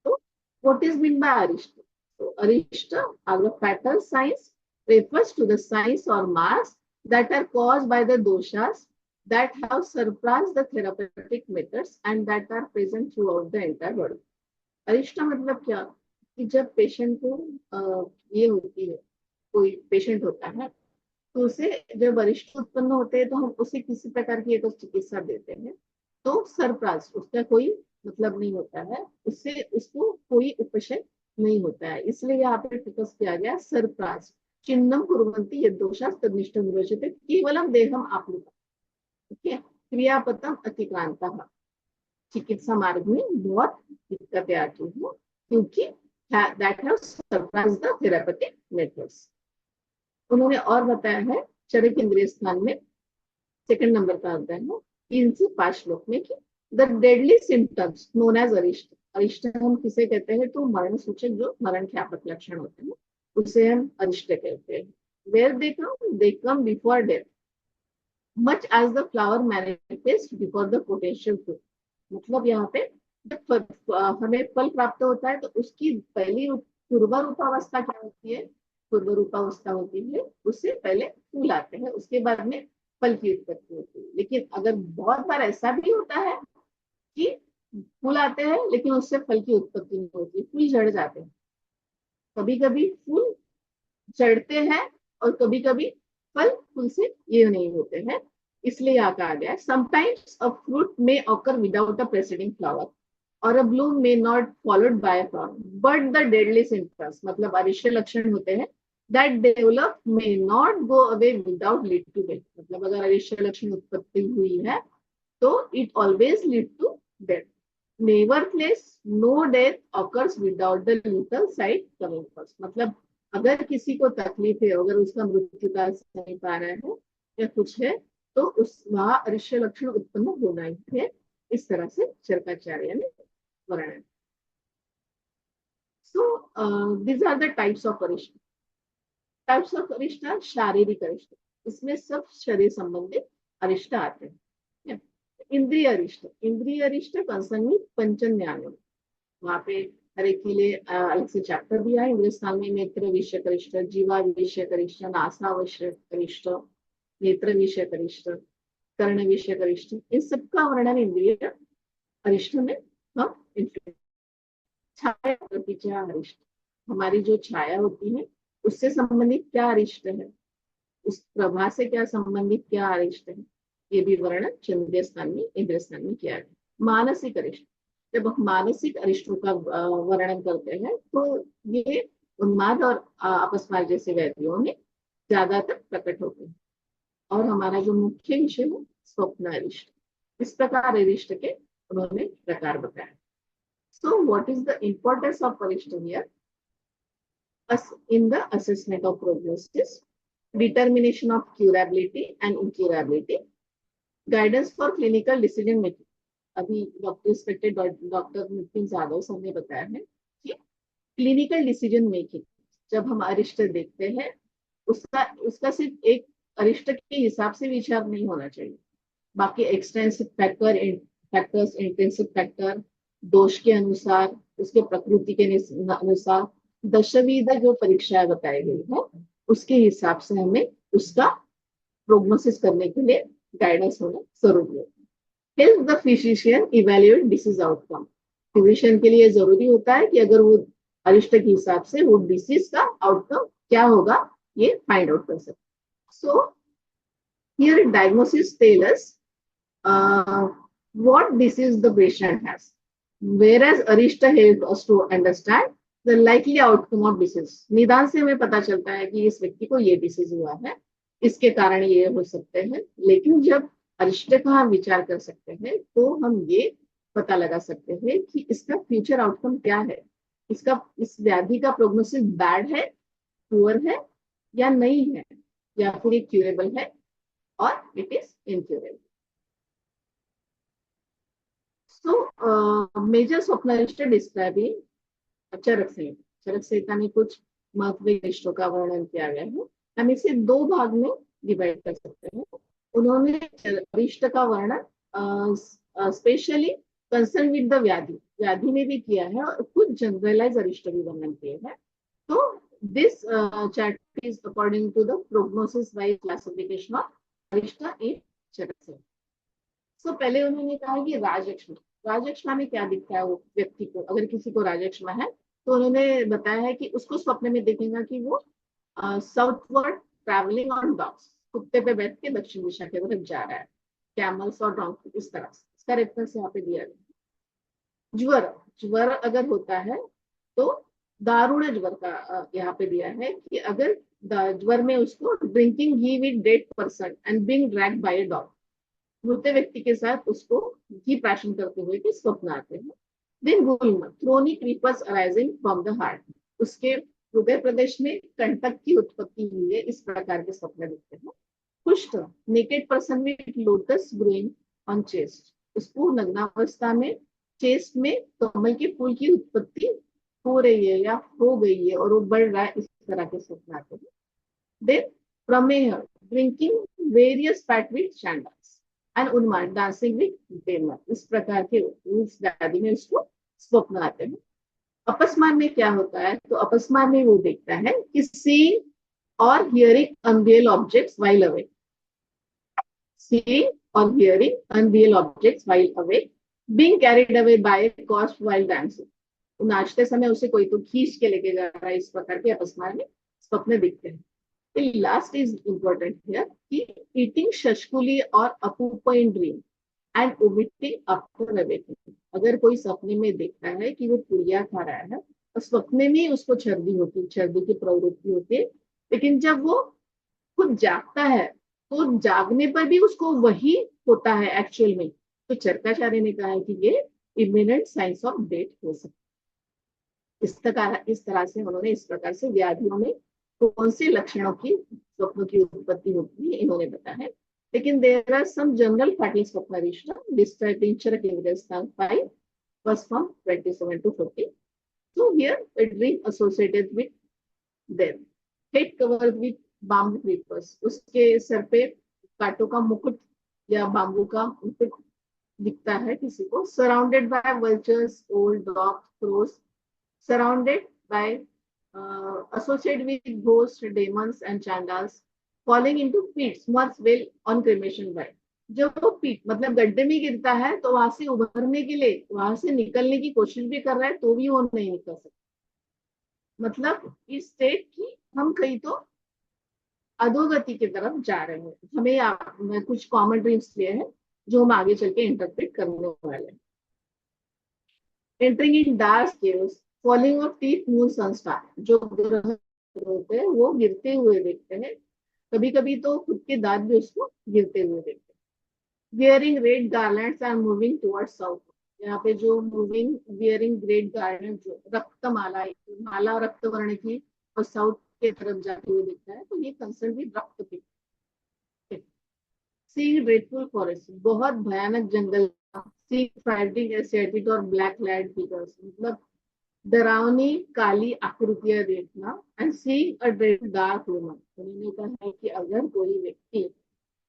Speaker 4: तो what is mean by arishta, तो arishta are the fatal science refers to the signs or marks that are caused by the doshas that have surpassed the therapeutic methods and that are present throughout the entire body. अरिष्ट मतलब क्या कि जब patient को ये होती है, कोई patient होता है तो उसे जब अरिष्ट उत्पन्न होते हैं तो हम उसे किसी प्रकार की एक चिकित्सा देते हैं, तो सरप्राज उसका कोई मतलब नहीं होता है, उससे उसको कोई उपशय नहीं होता है, इसलिए यहाँ पे फोकस किया गया सरप्राज चिन्नम कुर्वन्ति यद् दोषास् तद्निष्टं निरुच्यते केवलम देहम आप्लुतः। ठीक है, क्रियापतम अतिक्रांतः, चिकित्सा मार्ग में बहुत दिक्कतें आती है क्योंकि that have surprised the therapeutic methods. उन्होंने और बताया है चरक इंद्रिय स्थान में सेकंड नंबर का अध्याय है 3 से 5 श्लोक में कि the deadly symptoms known as arishta, अरिष्ट हम किसे कहते हैं तो मरण सूचक जो मरण के आपक लक्षण होते हैं उसे हम अरिष्ट कहते हैं। Where they come before death much as the flower manifest before the potential fruit. मतलब यहाँ पे जब हमें फल प्राप्त होता है तो उसकी पहली पूर्व रूपावस्था क्या होती है, पूर्व रूपावस्था होती है, उससे पहले फूल आते हैं, उसके बाद में फल की उत्पत्ति होती है। लेकिन अगर बहुत बार ऐसा भी होता है कि फूल आते हैं लेकिन उससे फल की उत्पत्ति नहीं होती, फूल झड़ जाते हैं। कभी कभी फूल झड़ते हैं और कभी कभी फल से ये नहीं होते हैं, इसलिए यहाँ कहा गया sometimes a fruit may occur without a preceding flower और a bloom may not followed by a flower but the deadly symptoms, मतलब अरिष्ट लक्षण होते हैं that develop may not go away without lead to death। मतलब अगर अरिष्ट लक्षण उत्पत्ति हुई है तो it always lead to death। Nevertheless, no death occurs without the lethal side coming first। मतलब अगर किसी को तकलीफ है, अगर उसका मृत्यु का नहीं पा रहा है या कुछ है तो उस वहां अरिष्ट लक्षण उत्पन्न होना ही है। इस तरह से चरकाचार्य ने वर्णन। So these are the types of arishta. Types of arishta, शारीरिक अरिष्ट। इसमें सब शरीर संबंधित अरिष्ट आते हैं। इंद्रिय अरिष्ट, इंद्रिय अरिष्ट कंसर्न विद पंच ज्ञान, वहां पे हर एक के लिए अलग से चैप्टर दिया है। इंद्रिय स्थान में नेत्र विषय करिष्ठ, जीवा विषय करिष्ठ, नासा विषय करिष्ठ, नेत्र विषय करिष्ठ, कर्ण विषय करिष्ठ, इन सबका वर्णन इंद्रिय अरिष्ट में हम छाया प्रतिचा अरिष्ट, हमारी जो छाया होती है उससे संबंधित क्या अरिष्ट है, उस प्रभा से क्या संबंधित क्या अरिष्ट है, ये भी वर्णन चंद्रिय स्थान में इंद्रिय स्थान में किया है। मानसिक अरिष्ट, जब हम मानसिक अरिष्टों का वर्णन करते हैं तो ये उन्माद और अपस्मार जैसे व्याधियों में ज्यादातर प्रकट होते हैं। और हमारा जो मुख्य विषय है स्वप्न अरिष्ट, इस प्रकार अरिष्ट के उन्होंने प्रकार बताया। So what is the importance of Arishta here? In the assessment of prognosis, determination of curability and incurability, guidance for clinical decision making. अभी respected doctor Nitin Jadhav sir ने बताया है कि क्लिनिकल डिसीजन मेकिंग जब हम अरिष्ट देखते हैं उसका सिर्फ एक अरिष्ट के हिसाब से विचार नहीं होना चाहिए, बाकी एक्सटेंसिव फैक्टर्स, इंटेंसिव फैक्टर, दोष के अनुसार, उसके प्रकृति के अनुसार, दशविध जो परीक्षाएं बताई गई है उसके हिसाब से हमें उसका प्रोग्नोसिस करने के लिए गाइडेंस होना जरूरी है। Help the physician evaluate disease outcome, physician के लिए जरूरी होता है कि अगर वो अरिष्ट के हिसाब से वो डिसीज का आउटकम क्या होगा ये फाइंड आउट कर सकते। So here diagnosis tell us what disease the patient has, whereas Arishta helps us to understand the likely outcome of disease. निदान से हमें पता चलता है कि इस व्यक्ति को ये डिसीज हुआ है, इसके कारण ये हो सकते हैं, लेकिन जब अरिष्ट का हम विचार कर सकते हैं तो हम ये पता लगा सकते हैं कि इसका फ्यूचर आउटकम क्या है, इसका इस व्याधि का प्रोग्नोसिस बैड है, पुअर है या नहीं है, या फिर क्यूरेबल है और it is incurable. So, major swapnarishta describing Charaka Samhita, Charaka Samhita में कुछ महत्वपूर्ण अरिष्टों का वर्णन किया गया है। हम इसे दो भाग में डिवाइड कर सकते हैं। उन्होंने अरिष्ट का वर्णन स्पेशली कंसर्न विद द व्याधि, व्याधि में भी किया है और कुछ जनरलाइज अरिष्ट भी वर्णन किए हैं। तो this chapter is according to the prognosis by classification of arishta in Charaka Samhita. तो पहले उन्होंने कहा कि राजयक्ष्मा, राजयक्ष्मा में क्या दिखता है वो व्यक्ति को, अगर किसी को राजयक्ष्मा है तो उन्होंने बताया है कि उसको स्वप्न में देखेगा कि वो साउथवर्ड ट्रैवलिंग ऑन डॉग्स, कुत्ते पे बैठ के दक्षिण दिशा की तरफ जा रहा है, कैमल्स और डॉग इस तरह से, इसका रेफरेंस यहाँ पे दिया गया। ज्वर, ज्वर अगर होता है तो दारुण ज्वर का यहाँ पे दिया है कि अगर ज्वर में उसको drinking ghee with dead person and being dragged by a dog, मृत व्यक्ति के साथ उसको घी प्राशन करते हुए के स्वप्न आते हैं। Then gulma, chronic creepers arising from the heart, उसके हृदय प्रदेश में कंटक की उत्पत्ति हुई है, इस प्रकार के स्वप्न दिखते हैं। कुष्ठ, naked person with lotus growing on chest, उसको नग्नावस्था में चेस्ट में कमल के फूल की उत्पत्ति हो रही है या हो गई है और वो बढ़ रहा है, इस तरह के स्वप्न आते हैं। Then prameha, drinking various fat with sandals and unmada, dancing with demon, इस प्रकार के इस व्याधि में उसको स्वप्न आते हैं। अपस्मार में क्या होता है, तो अपस्मार में वो देखता है कि सीइंग और hearing unreal objects while awake, seeing और hearing unreal objects while awake, being carried away by ghost while dancing, नाचते समय उसे कोई तो खींच के लेके जा रहा है, इस प्रकार के अपस्मार में स्वप्न दिखते हैं। The last is important here कि eating शशकुली और अपूप in dream and vomiting after awakening, अगर कोई सपने में देखता है कि वो पुड़िया खा रहा है और सपने में उसको छर्दी होती, छर्दी की प्रवृत्ति होती है, लेकिन जब वो खुद जागता है तो जागने पर भी उसको वही होता है एक्चुअल में, तो चरकाचार्य ने कहा है कि ये इमिनेंट साइंस ऑफ डेथ हो सकता है। इस तरह से उन्होंने इस प्रकार से व्याधियों में कौन से लक्षणों की स्वप्न की उत्पत्ति होती है इन्होंने बताया है। लेकिन there are some general fatal swapnarishta described in Charaka Indriya Sthana 5 verse from 27 to 40. So here a dream associated with them, head covered with bamboo creepers, उसके सर पे कांटों का मुकुट या बाम्बू का मुकुट दिखता है किसी को. Surrounded by vultures, old dog, cross, surrounded by associated with ghosts, demons and chandals, falling into pits must well on cremation by. जब वो पीट मतलब गड्ढे में गिरता है तो वहां से उभरने के लिए, वहां से निकलने की कोशिश भी कर रहा है तो भी वो नहीं निकल सकता. मतलब इस स्टेट की हम कहीं तो अधोगति की तरफ जा रहे हैं. हमें कुछ कॉमन ड्रीम्स लिए हैं जो हम आगे चल के इंटरप्रेट करने वाले हैं. Entering in dark caves, falling of teeth moon Sunstar, जो ग्रह होते हैं वो गिरते हुए देखते हैं. कभी कभी तो खुद के दांत भी उसको गिरते हुए देखते हैं. Wearing red garlands or moving towards south. यहाँ पे जो मूविंग वियरिंग ग्रेट गार्लैंड, जो रक्तमाला, माला रक्त वर्ण की और साउथ के तरफ जाते हुए दिखता है, तो ये कंसर्न भी रक्त पे. सीइंग ड्रेडफुल फॉरेस्ट, बहुत भयानक जंगल. सीइंग फ्राइटनिंग एसिड और ब्लैक लाइट फिगर्स, मतलब डरावनी काली आकृतियां देखना. And seeing a dark woman, उन्होंने कहा है कि अगर कोई व्यक्ति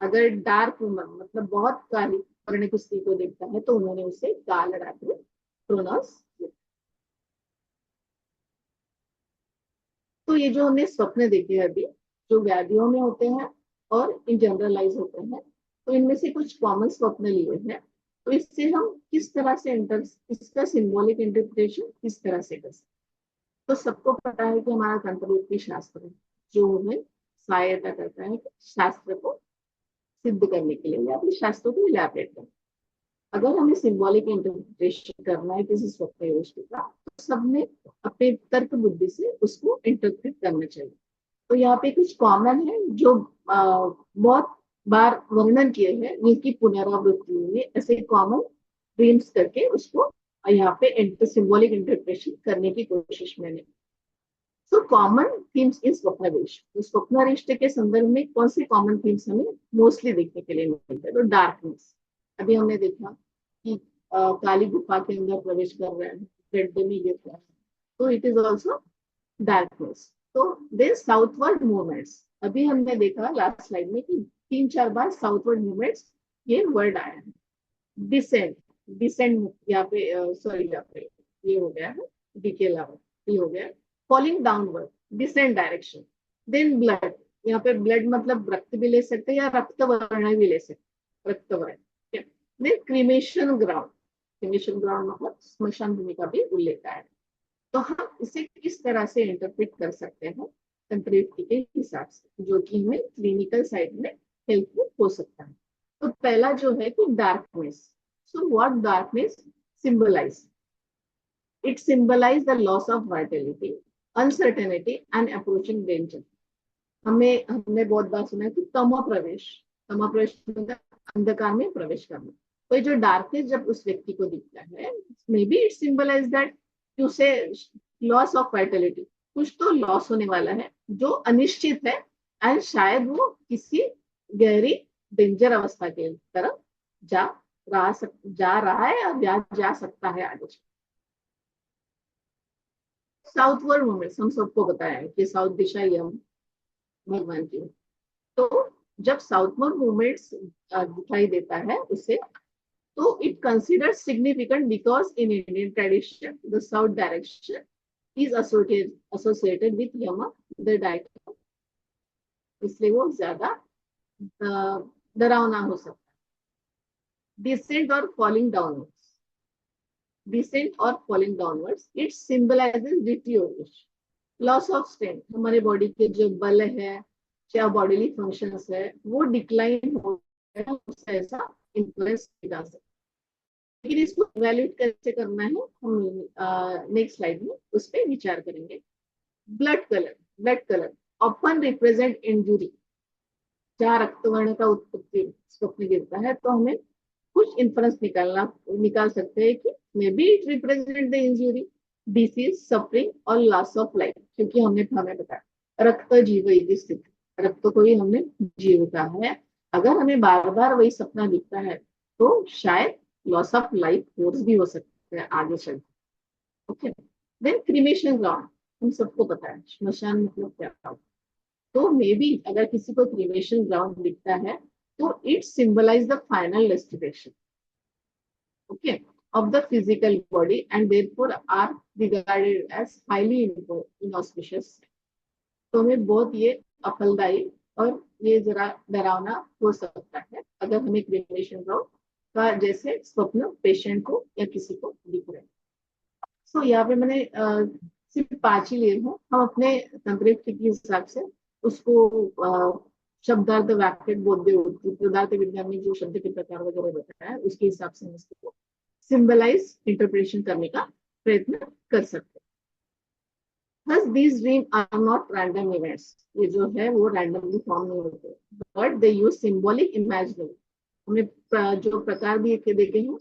Speaker 4: अगर डार्क वुमन मतलब बहुत काली वर्ण की स्त्री को देखता है तो उन्होंने उसे काल रात्रि प्रोनाउंस किया. तो ये जो हमने स्वप्न देखे अभी, जो व्याधियों में होते हैं और इन जनरलाइज होते हैं, तो इनमें से कुछ कॉमन स्वप्न लिए हैं. तो इससे हम किस तरह से इसका सिंबॉलिक इंटरप्रिटेशन किस तरह से कर सकते. तो सबको पता है कि हमारा तंत्रवृत्ति शास्त्र जो हमें सहायता करता है शास्त्र को सिद्ध करने के लिए या अपने शास्त्रों को इलैबोरेट करने. अगर हमें सिंबॉलिक इंटरप्रिटेशन करना है किसी स्वप्न योजना का, तो सबने अपने तर्क बुद्धि से उसको इंटरप्रेट करना चाहिए. तो यहाँ पे कुछ कॉमन है जो बहुत बार वर्णन किए हैं, जिनकी पुनरावृत्ति हुई है. ऐसे कॉमन ड्रीम्स करके उसको यहाँ पे सिंबॉलिक इंटरप्रिटेशन करने की कोशिश मैंने. तो कॉमन थीम्स इन स्वप्नाविष्ट. तो स्वप्नाविष्ट के संदर्भ में कौन से कॉमन थीम्स हमें मोस्टली देखने के लिए मिलते हैं. तो डार्कनेस, अभी हमने देखा कि काली गुफा के अंदर प्रवेश कर रहे हैं, गड्ढे में गिर रहा है, तो इट इज ऑल्सो डार्कनेस. तो दे साउथवर्ड मूवमेंट्स, अभी हमने देखा लास्ट स्लाइड में कि 3-4 बार साउथवर्ड मूवमेंट्स ये वर्ड आया है. डिसेंट, डिसेंट यहाँ पे सॉरी यहाँ पे ये हो गया है, डीके लावर ये हो गया. Falling downward, descent direction. Then blood, यहाँ पे ब्लड मतलब रक्त भी ले सकते हैं या रक्त वर्ण भी ले सकते हैं, रक्त वर्ण. Then cremation ground, cremation ground मतलब स्मशान भूमि का भी उल्लेख है. तो हम इसे किस तरह से इंटरप्रेट कर सकते हैं तंत्रवृत्ति के हिसाब से, जो कि हमें क्लिनिकल साइड में हेल्पफुल हो सकता है. तो पहला जो है कि darkness. So what darkness symbolize? It symbolizes the loss of vitality, uncertainty and approaching danger. हमने बहुत बार सुना है कि तमो प्रवेश मतलब अंधकार में प्रवेश करना. तो जो डार्कनेस जब उस व्यक्ति को दिखता है, maybe it symbolize that उसे लॉस ऑफ वाइटलिटी, कुछ तो लॉस होने वाला है जो अनिश्चित है, एंड शायद वो किसी गहरी डेंजर अवस्था के तरफ जा रहा है या जा सकता है आगे. साउथवर्ड मूवमेंट्स हम सबको बताया है कि साउथ दिशा यम भगवान की. तो जब साउथवर्ड मूवमेंट्स दिखाई देता है उसे, तो it considered significant because in Indian tradition the south direction is associated with Yama the direction, इसलिए वो ज्यादा डरावना हो सकता है. डिसेंट और falling downwards, descent or falling downwards, it symbolizes deterioration, loss of strength. हमारे बॉडी के जो बल है, चाहे बॉडीली फंक्शंस है, वो डिक्लाइन हो है, उससे ऐसा इन्फ्लुएंस जा सकता है. लेकिन इसको इवैल्यूएट कैसे करना है हम नेक्स्ट स्लाइड में उस पर विचार करेंगे. Blood colour often represent injury. जहाँ रक्तवर्ण का उत्पत्ति स्वप्न गिरता है तो हमें कुछ इंफरेंस निकाल सकते हैं कि may be it represent the injury, disease, suffering और लॉस ऑफ लाइफ. क्योंकि हमें बताया रक्त जीव की स्थिति, रक्त को ही हमने जीव कहा है. अगर हमें बार बार वही सपना दिखता है तो शायद लॉस ऑफ लाइफ फोर्स भी हो सकता है आगे चल. ओके. देन क्रीमेशन ग्राउंड, हम सबको पता है श्मशान मतलब क्या होता है. तो मे बी अगर किसी को क्रिमेशन ग्राउंड दिखता है तो it symbolize the final destination, okay, of the physical body and therefore are regarded as highly inauspicious. तो हमें बहुत ये अफलदायी और ये जरा डरावना हो सकता है अगर हमें क्रिमेशन ग्राउंड का जैसे स्वप्न पेशेंट को या किसी को दिख रहे हैं। सो यहाँ पे मैंने सिर्फ 5 ही लिए हैं, हम अपने तंत्रिक के हिसाब से उसको शब्दार्थ वाक्य बोध्य पदार्थ विज्ञान में जो शब्द के प्रकार वगैरह बताया है उसके हिसाब से हम इसको सिंबलाइज इंटरप्रिटेशन करने का प्रयत्न कर सकते हैं। Thus, these dreams are not random events. ये जो है वो randomly form नहीं होते, but they use symbolic imaginary. हमें जो प्रकार भी देखे हैं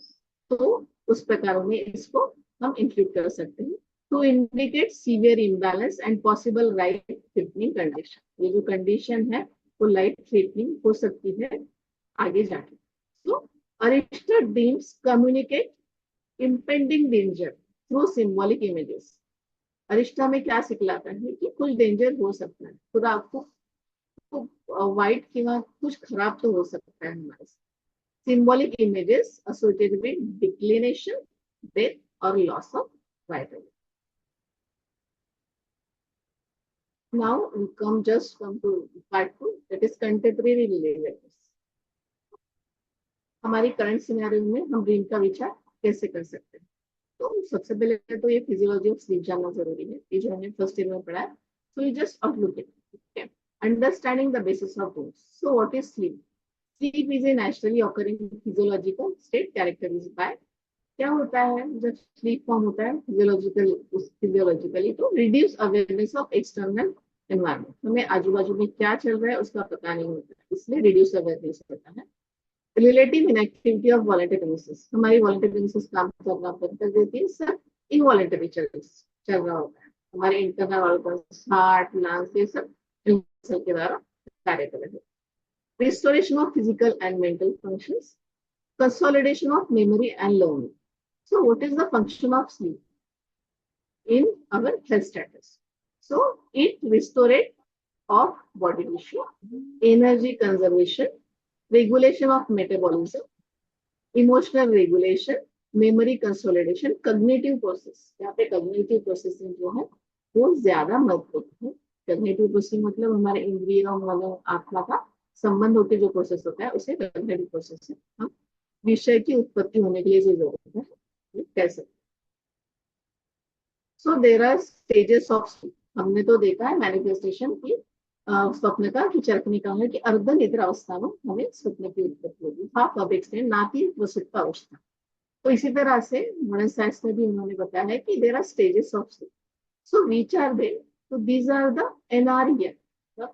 Speaker 4: तो उस प्रकारों में इसको हम इंक्लूड कर सकते हैं to indicate severe imbalance and possible life threatening condition. ये जो कंडीशन है वो लाइफ थ्रेटनिंग हो सकती है आगे जाके। So, Aristotle dreams communicate impending danger through symbolic images. Arista में क्या सिखलाता है कि कुछ डेंजर हो सकता है, खुदा आपको वाइट किंवा कुछ खराब तो हो सकता है हमारे साथ। Symbolic images associated with declination, death और loss of vital. Now we come to part 2, that is contemporary relevance. हमारी करंट सिनेरियो में हम ड्रीम का विचार कैसे कर सकते हैं। तो सबसे पहले तो ये फिजियोलॉजी ऑफ स्लीप जानना जरूरी है, ये जो हमने फर्स्ट ईयर में पढ़ा है। So you just outlook it, okay, understanding the basis of dreams. So what is sleep? Sleep is a naturally occurring physiological state characterised by, क्या होता है जब स्लीप फॉर्म होता है फिजियोलॉजिकली, तो reduce awareness of external environment. हमें आजू बाजू में क्या चल रहा है उसका पता नहीं होता है, इसलिए रिड्यूस अवेयरनेस होता है। Relative inactivity of voluntary process, हमारी वॉलंटरी प्रोसेस काम करना बंद कर देती है, सब इनवॉलंटरी चल रहा होता है। हमारे इंटरनल ऑर्गन्स, हार्ट, लंग्स, ये सब के द्वारा कार्य कर रहे हैं। Restoration of physical and mental functions, consolidation of memory and learning. So what is the function of sleep in our health status? So it restoration of body tissue, energy conservation, regulation of metabolism, emotional regulation, memory consolidation, cognitive process। यहाँ पे cognitive processing जो है वो ज्यादा महत्वपूर्ण है। cognitive processing मतलब हमारे इंद्रिय और मन आत्मा का संबंध होकर जो प्रोसेस होता है उसे cognitive process है। हम विषय की उत्पत्ति होने के लिए जो जरूरत है ये कह सकते हैं। So there are stages of sleep। हमने तो देखा है मैनिफेस्टेशन की स्वप्न का कि चरकनी का है कि अर्ध निद्रा अवस्था में हमें स्वप्न की उत्पत्ति होगी, हाफ ऑफ एक्सटेंड, ना कि प्रसुप्त अवस्था। तो इसी तरह से मॉडर्न साइंस में भी उन्होंने बताया है कि there are stages of sleep. So which are they? तो these are the NREM,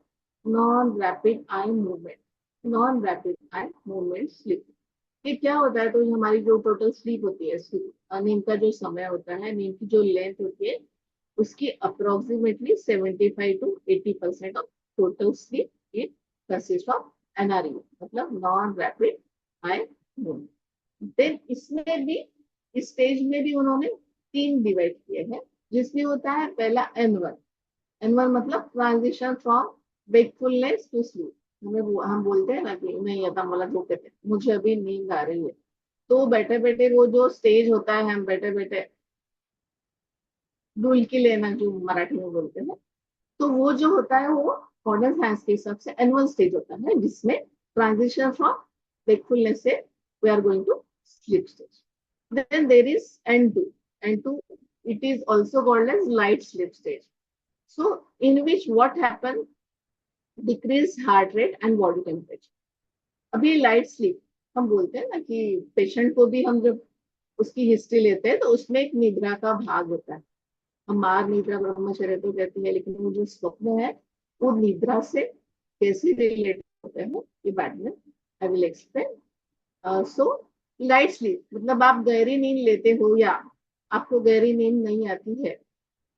Speaker 4: non rapid eye movement, non rapid eye movement sleep. ये क्या होता है? तो हमारी जो टोटल स्लीप होती है, नींद का जो समय होता है, नींद की जो लेंथ होती है, उसकी approximately 75 to 80% of total sleep it consist of NREM, मतलब non rapid eye movement. Then इसमें भी, इस स्टेज में भी उन्होंने 3 डिवाइड किए हैं, जिसमें होता है पहला N1। N1 मतलब transition from wakefulness to sleep. हम बोलते हैं ना कि नहीं, आता मला झोप येते, मुझे अभी नींद आ रही है, तो बैठे बैठे वो जो स्टेज होता है, हम बैठे बैठे डुलकी लेना जो मराठी में बोलते हैं, तो वो जो होता है वो मॉडर्न साइंस के हिसाब से N1 स्टेज होता है, जिसमें ट्रांजिशन फ्रॉम वेकफुलनेस से we are going to sleep stage. Then there is N2. N2, it is also called as light sleep stage. So in which what happen? Decreased heart rate and body temperature. अभी light sleep हम बोलते हैं ना कि patient को भी हम जब उसकी हिस्ट्री लेते हैं तो उसमें एक निद्रा का भाग होता है। हम मार निद्रा ब्रह्मचर्य तो कहते हैं, लेकिन वो जो स्वप्न है वो निद्रा से कैसे रिलेट होते हैं ये बाद में I will explain. So light sleep मतलब आप गहरी नींद लेते हो या आपको गहरी नींद नहीं आती है,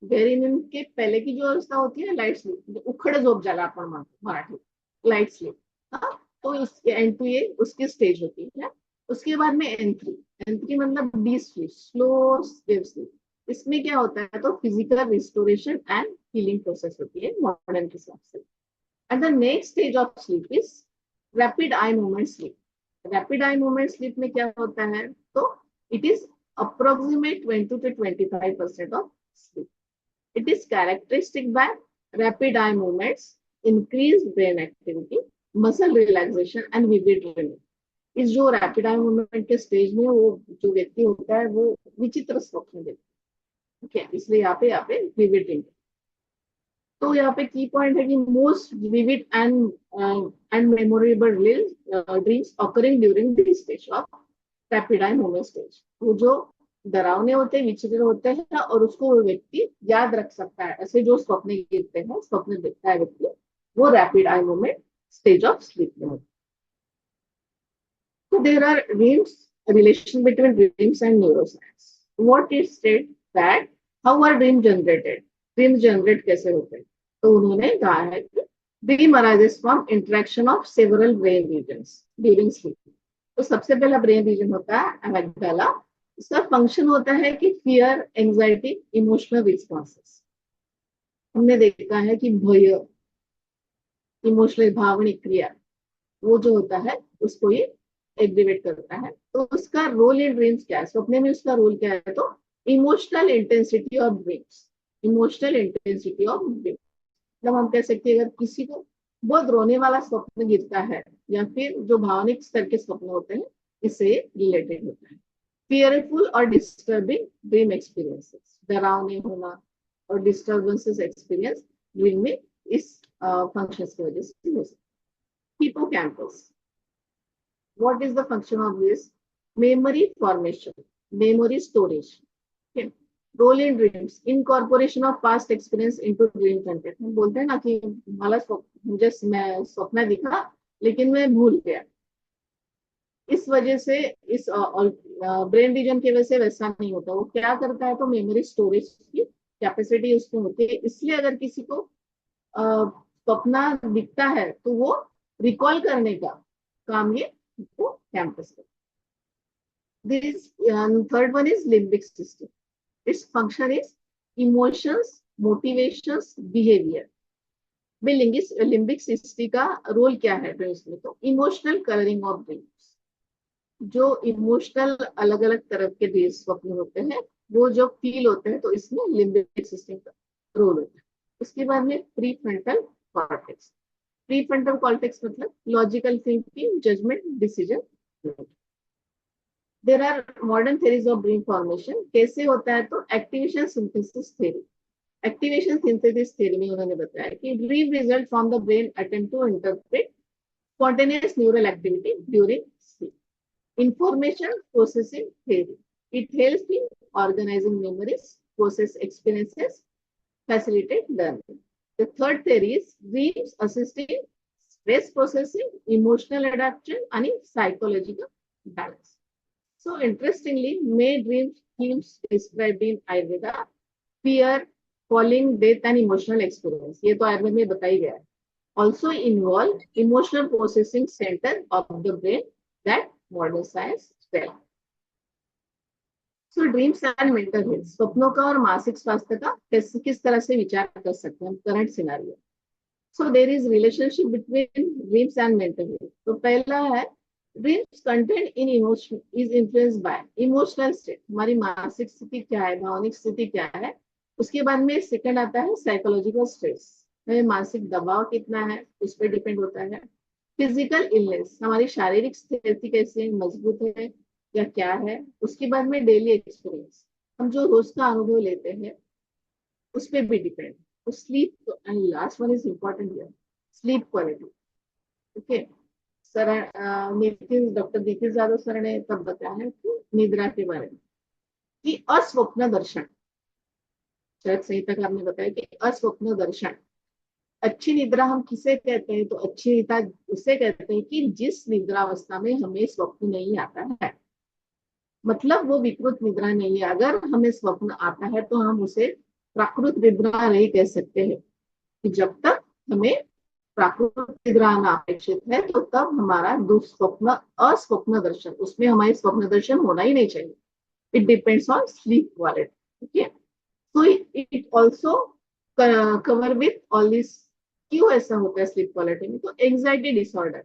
Speaker 4: गहरी नींद के पहले की जो अवस्था होती है लाइट स्लीप, उखड़ झोप जाला अपन मराठी, लाइट स्लीप। हाँ, तो इसके N2 ये उसकी स्टेज होती है। उसके बाद में N3, N3 मतलब deep sleep, slow wave sleep. इसमें क्या होता है? तो physical restoration and healing process होती है मॉडर्न के हिसाब से। And the next stage of sleep is rapid eye movement sleep. Rapid eye movement sleep में क्या होता है? तो it is approximate 20 to 25% of sleep. It is characteristic by rapid eye movements, increased brain activity, muscle relaxation and vivid dreaming. इस जो rapid eye movement के stage में वो जो व्यक्ति होता है वो विचित्र स्वप्न देखता है. ठीक है, इसलिए यहाँ पे विविड ड्रीम. तो यहाँ पे की पॉइंट है कि most vivid and memorable dreams occurring during this stage of rapid eye movement stage. वो जो डरावने होते हैं, विचित्र होते हैं और उसको वो व्यक्ति याद रख सकता है. ऐसे जो स्वप्न गिरते हैं, स्वप्न देखता है व्यक्ति, वो rapid eye movement stage of sleep में होता है. So there are dreams, relation between dreams and neuroscience. What is said that how are dreams generated? Dreams generate कैसे होते हैं? तो उन्होंने कहा है कि dream arises from interaction of several brain regions during sleep. तो सबसे पहला ब्रेन रीजन होता है अमिगडाला. इसका फंक्शन होता है कि फियर, एंजाइटी, इमोशनल रिस्पॉन्सेस. हमने देखा है कि भय, इमोशनल भावनिक क्रिया, वो जो होता है उसको ये एक्टिवेट करता है. तो उसका रोल इन ड्रीम्स क्या है? स्वप्न में उसका रोल क्या है? तो emotional intensity of dreams. Emotional intensity of dreams मतलब हम कह सकते हैं अगर किसी को बहुत रोने वाला स्वप्न गिरता है या फिर जो भावनिक स्तर के स्वप्न होते हैं, इससे रिलेटेड होता है. फियरफुल और डिस्टर्बिंग ड्रीम एक्सपीरियंसेस, डरावने होना और डिस्टर्बेंसेस एक्सपीरियंस ड्रीम में इस फंक्शन की वजह से हो सकता है. Hippocampus, what is the function of this? Memory formation, memory storage. Okay. Role in dreams, incorporation of past experience into dream content. हम बोलते हैं ना कि मुझे स्वप्न दिखा लेकिन मैं भूल गया. इस वजह से इस ब्रेन रीजन की वजह से वैसा नहीं होता. वो क्या करता है? तो मेमोरी स्टोरेज की कैपेसिटी उसमें होती है. इसलिए अगर किसी को स्वप्न दिखता है तो वो रिकॉल करने का काम ये campus. This third one is limbic system. Its function is emotions, motivations, behavior. Limbic system का रोल क्या है ड्रीम्स में? तो इमोशनल कलरिंग ऑफ ड्रीम्स. जो इमोशनल अलग अलग तरह के ड्रीम स्वप्न होते हैं वो जो फील होते हैं, तो इसमें लिम्बिक सिस्टम का रोल होता है. उसके बाद में प्रीफ्रंटल कॉर्टेक्स. प्रीफ्रंटल कॉर्टेक्स मतलब logical thinking, judgement, decision. There are modern theories of dream formation. कैसे होता है? तो activation synthesis theory. Activation synthesis theory में उन्होंने बताया कि dream result from the brain attempt to interpret spontaneous neural activity during sleep. Information processing theory. It helps in organising memories, process experiences, facilitate learning. The third theory is dreams assisting stress processing, emotional adaptation, and psychological balance. So interestingly, may dream themes described in Ayurveda, fear, falling, death, and emotional experience. ये तो आयुर्वेद में बताई गया है. Also involve emotional processing center of the brain that modern science failed. So dreams and mental health. स्वप्नों का और मानसिक स्वास्थ्य का किस तरह से विचार कर सकते हैं current scenario. So there is relationship between dreams and mental health. तो पहला है dreams content in emotion is influenced by emotional state. हमारी मानसिक स्थिति क्या है, भावनिक स्थिति क्या है. उसके बाद में सेकंड आता है साइकोलॉजिकल स्ट्रेस. मानसिक दबाव कितना है उस पर डिपेंड होता है. फिजिकल इलनेस, हमारी शारीरिक स्थिति कैसे मजबूत है या क्या है. उसके बाद में डेली एक्सपीरियंस, हम जो रोज का अनुभव लेते हैं उस पर भी डिपेंड. तो sleep and last one is important here, sleep quality. Okay sir, doctor Nitin Jadhav sir ने तब बताया है कि निद्रा के बारे में कि अस्वप्न दर्शन, शायद सही तक आपने बताया कि अस्वप्न दर्शन. अच्छी निद्रा हम किसे कहते हैं? तो अच्छी निद्रा उसे कहते हैं कि जिस निद्रावस्था में हमें स्वप्न नहीं आता है, मतलब वो विकृत निद्रा नहीं है. अगर हमें स्वप्न आता है तो हम उसे प्राकृत निद्रा नहीं कह सकते हैं. कि जब तक हमें प्राकृत निद्रा अपेक्षित है तो तब हमारा दुस्वप्न, अस्वप्न दर्शन, उसमें हमारे स्वप्न दर्शन होना ही नहीं चाहिए. It depends on sleep quality. Okay, so it also cover with all these क्यों ऐसा होता है स्लीप क्वालिटी में? तो एंजाइटी डिसऑर्डर,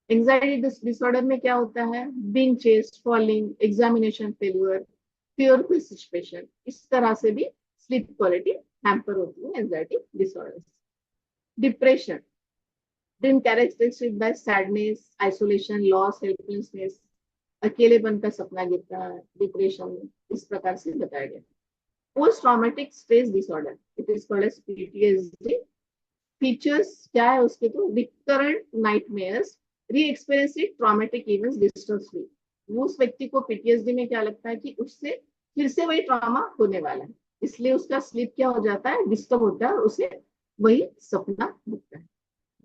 Speaker 4: एंजाइटी डिसऑर्डर में क्या होता है? Being chased, falling, examination failure, fear precipitation, इस तरह से भी स्लीप क्वालिटी हैम्पर होती है anxiety disorder. Depression, dream characteristic by sadness, isolation, loss, helplessness, अकेलेपन का सपना गिरता है, डिप्रेशन, इस प्रकार से बताया गया। Post traumatic stress disorder, it is called as PTSD. Features क्या है उसके? तो recurrent nightmares, re experiencing traumatic events, disturb sleep. वो उस व्यक्ति को पीटीएसडी में क्या लगता है कि उससे फिर से वही ट्रॉमा होने वाला है, इसलिए उसका स्लीप क्या हो जाता है? डिस्टर्ब होता है और उसे वही सपना दिखता है।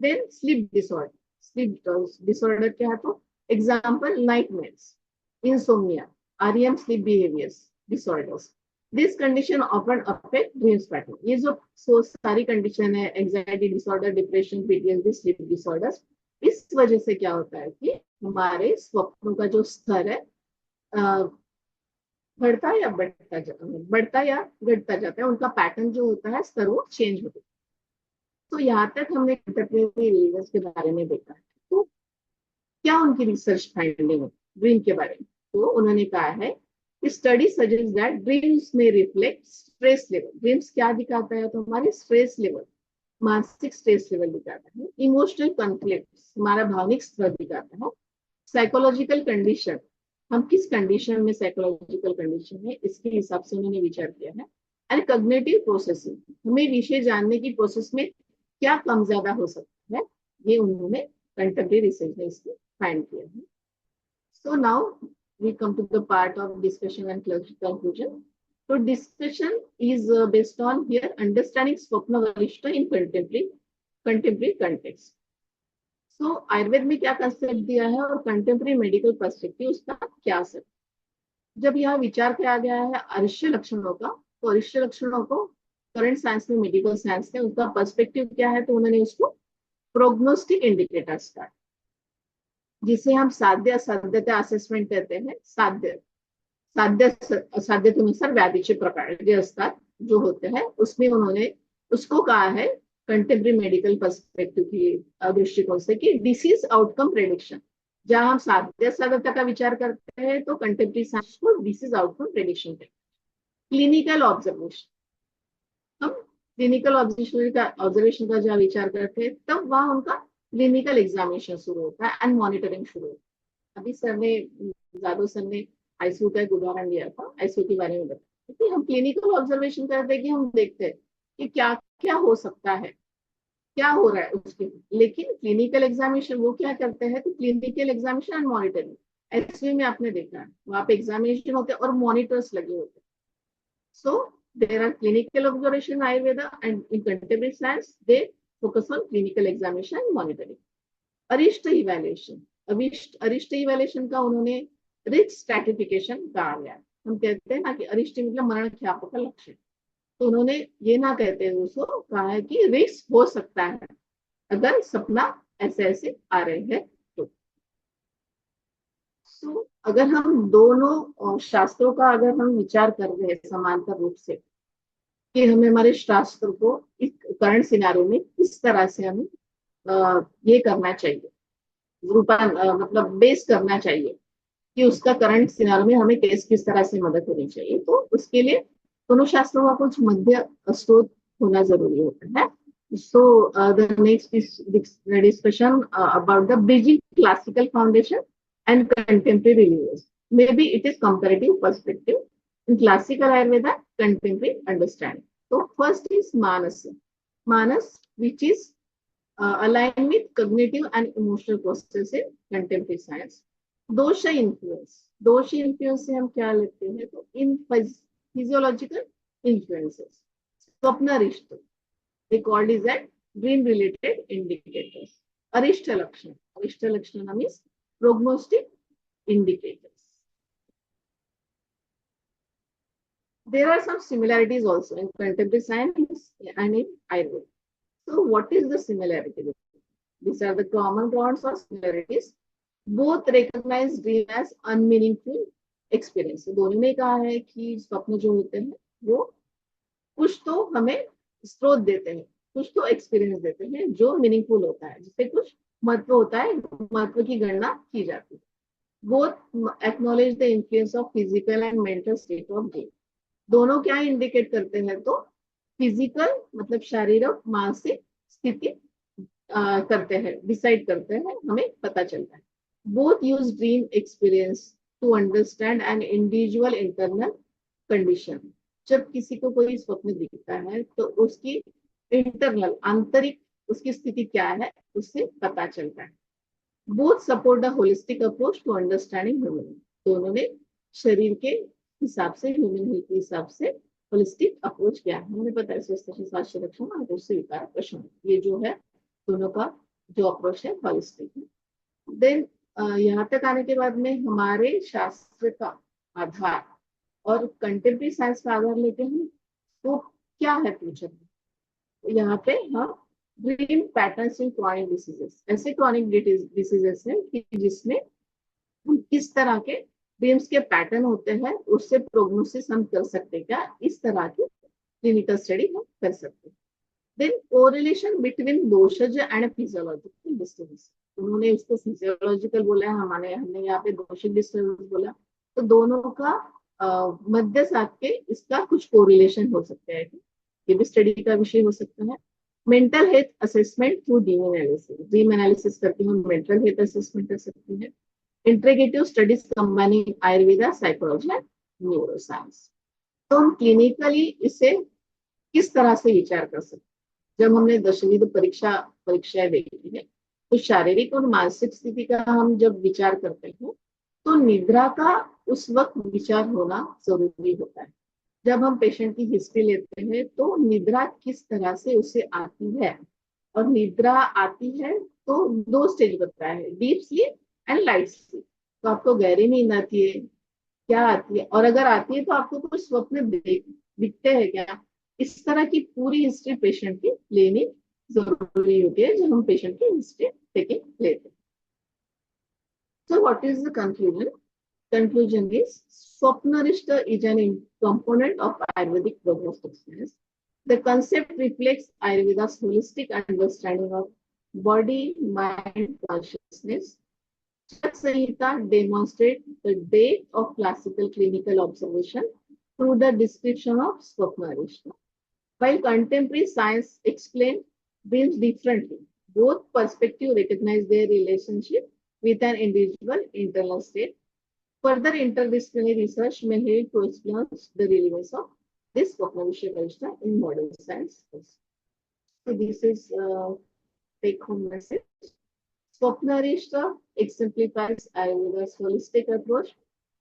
Speaker 4: Then sleep disorder, sleep disorder क्या है? तो example nightmares, insomnia, REM sleep behaviours disorders. This condition often affect dreams pattern. ये जो सारी कंडीशन है, anxiety disorder, depression, PTSD, sleep disorders, इस वजह से क्या होता है कि हमारे स्वप्नों का जो स्तर है बढ़ता या बढ़ता या घटता जाता है, उनका पैटर्न जो होता है स्तर वो चेंज होता है। तो यहाँ तक हमने कंटेम्परेरी रिलीजर्स के बारे में देखा है। तो क्या उनकी रिसर्च फाइंडिंग है ड्रीम के बारे में? तो उन्होंने कहा है कि स्टडी सजेस्ट दैट ड्रीम्स में रिफ्लेक्ट स्ट्रेस लेवल। ड्रीम्स क्या दिखाता है? तो हमारे स्ट्रेस लेवल, मानसिक स्ट्रेस लेवल दिखाता है। इमोशनल कॉन्फ्लिक्ट, हमारा भावनिक स्तर दिखाता है। साइकोलॉजिकल कंडीशन, हम किस कंडीशन में, साइकोलॉजिकल कंडीशन है, इसके हिसाब से उन्होंने विचार किया है। एंड कॉग्निटिव प्रोसेसिंग, हमें विषय जानने की प्रोसेस में क्या कम ज्यादा हो सकता है, ये उन्होंने कंटेम्परेरी रिसर्च में इसको फाइंड किया है। So now we come to the part of discussion and conclusion. So discussion is based on here understanding Swapna Varishta in contemporary context. So Ayurveda में क्या कंसेप्ट दिया है और कंटेम्प्रेरी मेडिकल पर्सपेक्टिव उसका क्या असर? जब यहाँ विचार किया गया है अरिष्ट लक्षणों का, तो अरिष्ट लक्षणों को करंट साइंस में, मेडिकल साइंस में उनका पर्सपेक्टिव क्या है? तो उन्होंने उसको प्रोग्नोस्टिक इंडिकेटर्स का, जिसे हम साध्य असाध्यता असेसमेंट कहते हैं, साध्य असाध्यतेनुसार व्याधीचे प्रकार जे असतात जो होते हैं, उसमें उन्होंने उसको कहा है कंटेम्प्रेरी मेडिकल पर्सपेक्टिव की दृष्टिकोण से कि डिसीज आउटकम प्रेडिक्शन। जहां हम साध्य असाध्यता का विचार करते हैं तो कंटेम्प्रेरी साइंस को डिसीज आउटकम प्रेडिक्शन कहते हैं। क्लिनिकल ऑब्जर्वेशन, हम क्लिनिकल ऑब्जर्वेशन का जहाँ विचार करते हैं तब वहां उनका क्लिनिकल एग्जामिनेशन शुरू होता है एंड मॉनिटरिंग शुरू होता है। अभी जादव सर ने आईसीयू का एक उदाहरण दिया था, आईसीयू के बारे में बताया कि हम क्लिनिकल ऑब्जर्वेशन करते हैं कि हम देखते हैं कि क्या क्या हो सकता है, क्या हो रहा है उसके। लेकिन क्लिनिकल एग्जामिनेशन वो क्या करते हैं? तो clinical examination and monitoring, ICU में आपने देखा है वहां पे एग्जामिनेशन होते हैं और मॉनिटर्स लगे होते हैं। सो there are clinical observation Ayurveda, and in contemporary science they focus on clinical examination and monitoring. अरिष्ट इवैल्यूएशन, अरिष्ट इवैल्यूएशन का उन्होंने रिस्क स्ट्रैटिफिकेशन कहा गया। हम कहते हैं ना कि अरिष्ट मतलब मरण ख्यापक का लक्षण, तो उन्होंने ये ना कहते हुए उसको कहा है कि रिस्क हो सकता है अगर सपना ऐसे ऐसे आ रहे हैं तो। सो अगर हम दोनों शास्त्रों का अगर हम विचार कर रहे हैं समांतर रूप से कि हमें हमारे शास्त्र को इस करंट सिनारियो में किस तरह से हमें ये करना चाहिए, मतलब बेस करना चाहिए कि उसका करंट सिनारियो में हमें किस तरह से मदद होनी चाहिए, तो उसके लिए दोनों शास्त्रों का कुछ मध्य स्रोत होना जरूरी होता है। So the next discussion about the bridging classical foundation and contemporary religious, may be it is comparative perspective in classical Ayurveda, contemporary understanding. So first is Manas, which is aligned with cognitive and emotional processes in contemporary science. Dosha influence से हम क्या लेते हैं? तो in physiological influences. स्वप्न रिष्ट, they called is that dream related indicators. अरिष्ट लक्षण means prognostic indicators. There are some similarities also in contemporary science and in Ayurveda. So what is the similarity? These are the common grounds or similarities. Both recognize dream as unmeaningful experience. दोनों ने कहा है कि स्वप्न जो होते हैं वो कुछ तो हमें स्रोत देते हैं, कुछ तो एक्सपीरियंस देते हैं जो मीनिंगफुल होता है, जिससे कुछ महत्व होता है, महत्व की गणना की जाती है। Both acknowledge the influence of physical and mental state of game. दोनों क्या इंडिकेट करते हैं, तो फिजिकल मतलब शारीरिक मानसिक स्थिति करते हैं, डिसाइड करते हैं, हमें पता चलता है। Both use dream experience to understand an individual internal condition. जब किसी को कोई स्वप्न दिखता है तो उसकी इंटरनल आंतरिक उसकी स्थिति क्या है उससे पता चलता है। Both support the holistic approach to understanding human. दोनों ने शरीर के हिसाब से, ह्यूमन हेल्थ के हिसाब से होलिस्टिक अप्रोच किया है। हमें पता है स्वस्थ स्वास्थ्य रक्षण और उससे विकार प्रशमन, ये जो है दोनों का जो अप्रोच है होलिस्टिक है। देन यहाँ तक आने के बाद में हमारे शास्त्र का आधार और कंटेम्प्रेरी साइंस का आधार लेते हैं तो क्या है फ्यूचर में। यहाँ पे हम dream patterns in chronic diseases, ऐसे क्रॉनिक डिसीजेस हैं कि जिसमें हम किस तरह के ड्रीम्स के पैटर्न होते हैं, उससे प्रोग्नोसिस हम कर सकते हैं क्या, इस तरह की क्लिनिकल स्टडी हम कर सकते हैं। Then correlation between doshaja and physiological disturbance, उन्होंने उसको फिजियोलॉजिकल बोला है, हमने यहाँ पे दोषिक डिस्टर्बेंस बोला, तो दोनों का मध्य साथ के इसका कुछ कोरिलेशन हो सकता है, ये भी स्टडी का विषय हो सकता है। Mental health assessment through dream analysis करके हम मेंटल हेल्थ असेसमेंट कर सकते हैं। Integrative studies combining Ayurveda, psychology and neuroscience. तो हम क्लिनिकली इसे किस तरह से विचार कर सकते हैं। जब हमने दशविध परीक्षाएं देखी है तो शारीरिक और मानसिक स्थिति का हम जब विचार करते हैं तो निद्रा का उस वक्त विचार होना जरूरी होता है। जब हम पेशेंट की हिस्ट्री लेते हैं तो निद्रा किस तरह से उसे आती है, और निद्रा आती है तो दो स्टेज बताया है, deep sleep and light sleep. तो आपको गहरी नींद आती है क्या आती है, और अगर आती है तो आपको कुछ स्वप्न दिखते हैं क्या, इस तरह की पूरी हिस्ट्री पेशेंट की लेनी जरूरी होती है जब हम पेशेंट की हिस्ट्री टेकिंग लेते हैं। So what is the conclusion? Conclusion is Swapnarishta is an component of Ayurvedic prognostic science. The concept reflects Ayurveda's holistic understanding of body, mind, consciousness. Chat Samhita demonstrates the depth of classical clinical observation through the description of Swapnarishta. While contemporary science explains dreams differently, both perspectives recognize their relationship with an individual internal state. Further interdisciplinary research may help to explore the relevance of this Swapnavishya Parishta in modern science. So this is take-home message. Swapnarishta exemplifies Ayurveda's holistic approach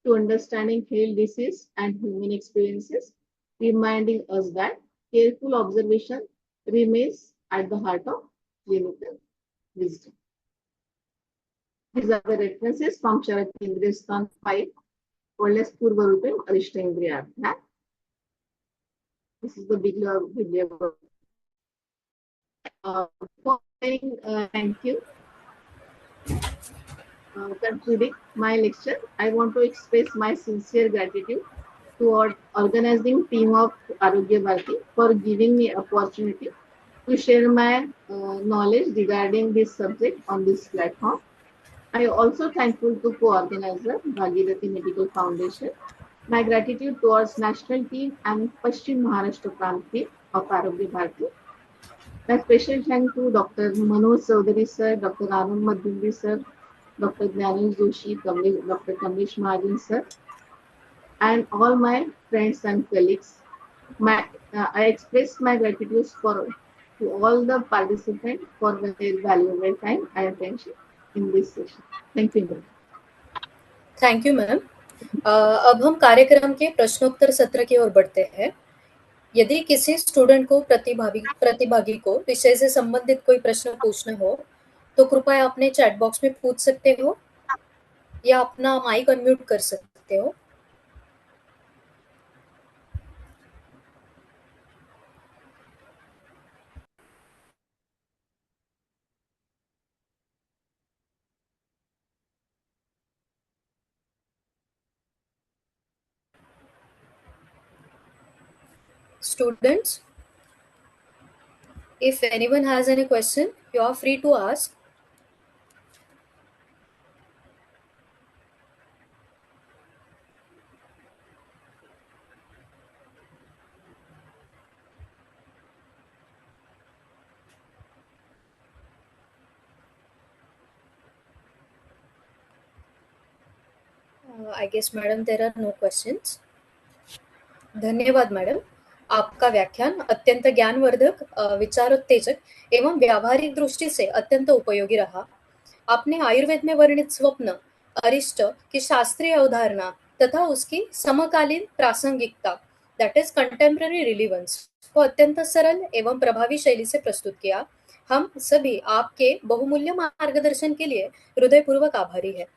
Speaker 4: to understanding health, disease, and human experiences, reminding us that careful observation remains at the heart of clinical wisdom. These are the references from Charatindriya 5, Oles Purvarupin Arishtendriya. This is the video. For saying thank you. Concluding my lecture, I want to express my sincere gratitude toward organizing team of Arogya Bharati for giving me opportunity to share my knowledge regarding this subject on this platform. I am also thankful to co-organizer Bhagirathi Medical Foundation. My gratitude towards national team and Paschim Maharashtra Plant team of Arogya Bharati. My special thanks to Dr. Manoj Chaudhary sir, Dr. Anand Madhuri sir, Dr. Gyanesh Joshi, Dr. Kamlesh Mahajan sir, and all my friends and colleagues. I express my gratitude to all the participants for their valuable time and attention in this session. Thank you.
Speaker 1: Thank you ma'am. अब हम कार्यक्रम के प्रश्नोत्तर सत्र की ओर बढ़ते हैं। यदि किसी स्टूडेंट को प्रतिभागी को विषय से संबंधित कोई प्रश्न पूछना हो तो कृपया अपने चैट बॉक्स में पूछ सकते हो या अपना माइक अनम्यूट कर सकते हो। Students, If anyone has any question, you are free to ask. I guess, madam, there are no questions. धन्यवाद मैडम, आपका व्याख्यान अत्यंत ज्ञानवर्धक, विचारोत्तेजक एवं व्यावहारिक दृष्टि से अत्यंत उपयोगी रहा। आपने आयुर्वेद में वर्णित स्वप्न, अरिष्ट की शास्त्रीय अवधारणा तथा उसकी समकालीन प्रासंगिकता, दैट इज कंटेम्पररी रिलीवेंस, को अत्यंत सरल एवं प्रभावी शैली से प्रस्तुत किया। हम सभी आपके बहुमूल्य मार्गदर्शन के लिए हृदयपूर्वक आभारी है।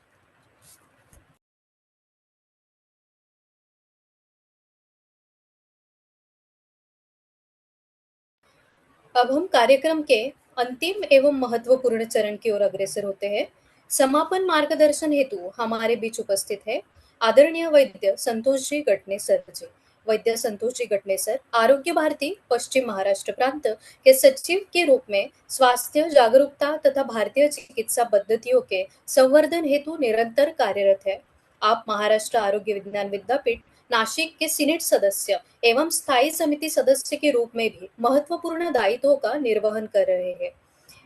Speaker 1: अब हम कार्यक्रम के अंतिम एवं महत्वपूर्ण चरण की ओर अग्रसर होते हैं। समापन मार्गदर्शन हेतु हमारे बीच उपस्थित है आदरणीय वैद्य संतोष जी गटने सर जी। वैद्य संतोष जी गटने सर आरोग्य भारती पश्चिम महाराष्ट्र प्रांत के सचिव के रूप में स्वास्थ्य जागरूकता तथा भारतीय चिकित्सा पद्धतियों के संवर्धन हेतु निरंतर कार्यरत है। आप महाराष्ट्र आरोग्य विज्ञान विद्यापीठ नासिक के सीनेट सदस्य एवं स्थायी समिति सदस्य के रूप में भी महत्वपूर्ण दायित्वों का निर्वहन कर रहे हैं।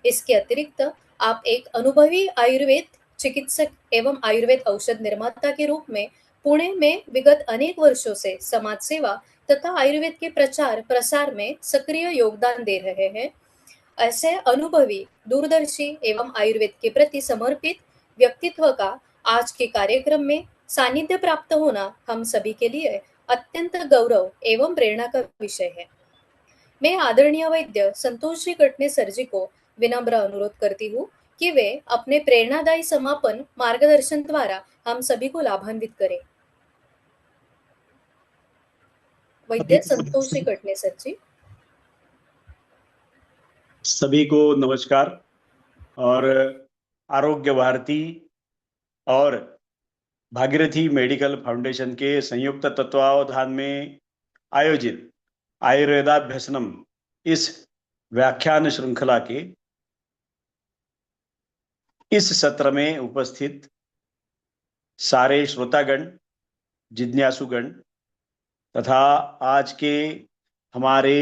Speaker 1: इसके अतिरिक्त आप एक अनुभवी आयुर्वेद चिकित्सक एवं आयुर्वेद औषध निर्माता के रूप में पुणे में विगत अनेक वर्षों से समाज सेवा तथा आयुर्वेद के प्रचार प्रसार में सक्रिय योगदान दे रहे हैं। ऐसे अनुभवी, दूरदर्शी एवं आयुर्वेद के प्रति समर्पित व्यक्तित्व का आज के कार्यक्रम में सानिध्य प्राप्त होना हम सभी के लिए अत्यंत गौरव एवं प्रेरणा का विषय है। मैं आदरणीय वैद्य संतोष जी गटने सर जी को विनम्र अनुरोध करती हूँ कि वे अपने प्रेरणादायी समापन मार्गदर्शन द्वारा हम सभी को लाभान्वित करें। वैद्य संतोष जी गटने सर जी।
Speaker 5: सभी को नमस्कार। और आरोग्य भारती और भागीरथी मेडिकल फाउंडेशन के संयुक्त तत्वावधान में आयोजित आयुर्वेदाभ्यसनम इस व्याख्यान श्रृंखला के इस सत्र में उपस्थित सारे श्रोतागण, जिज्ञासुगण तथा आज के हमारे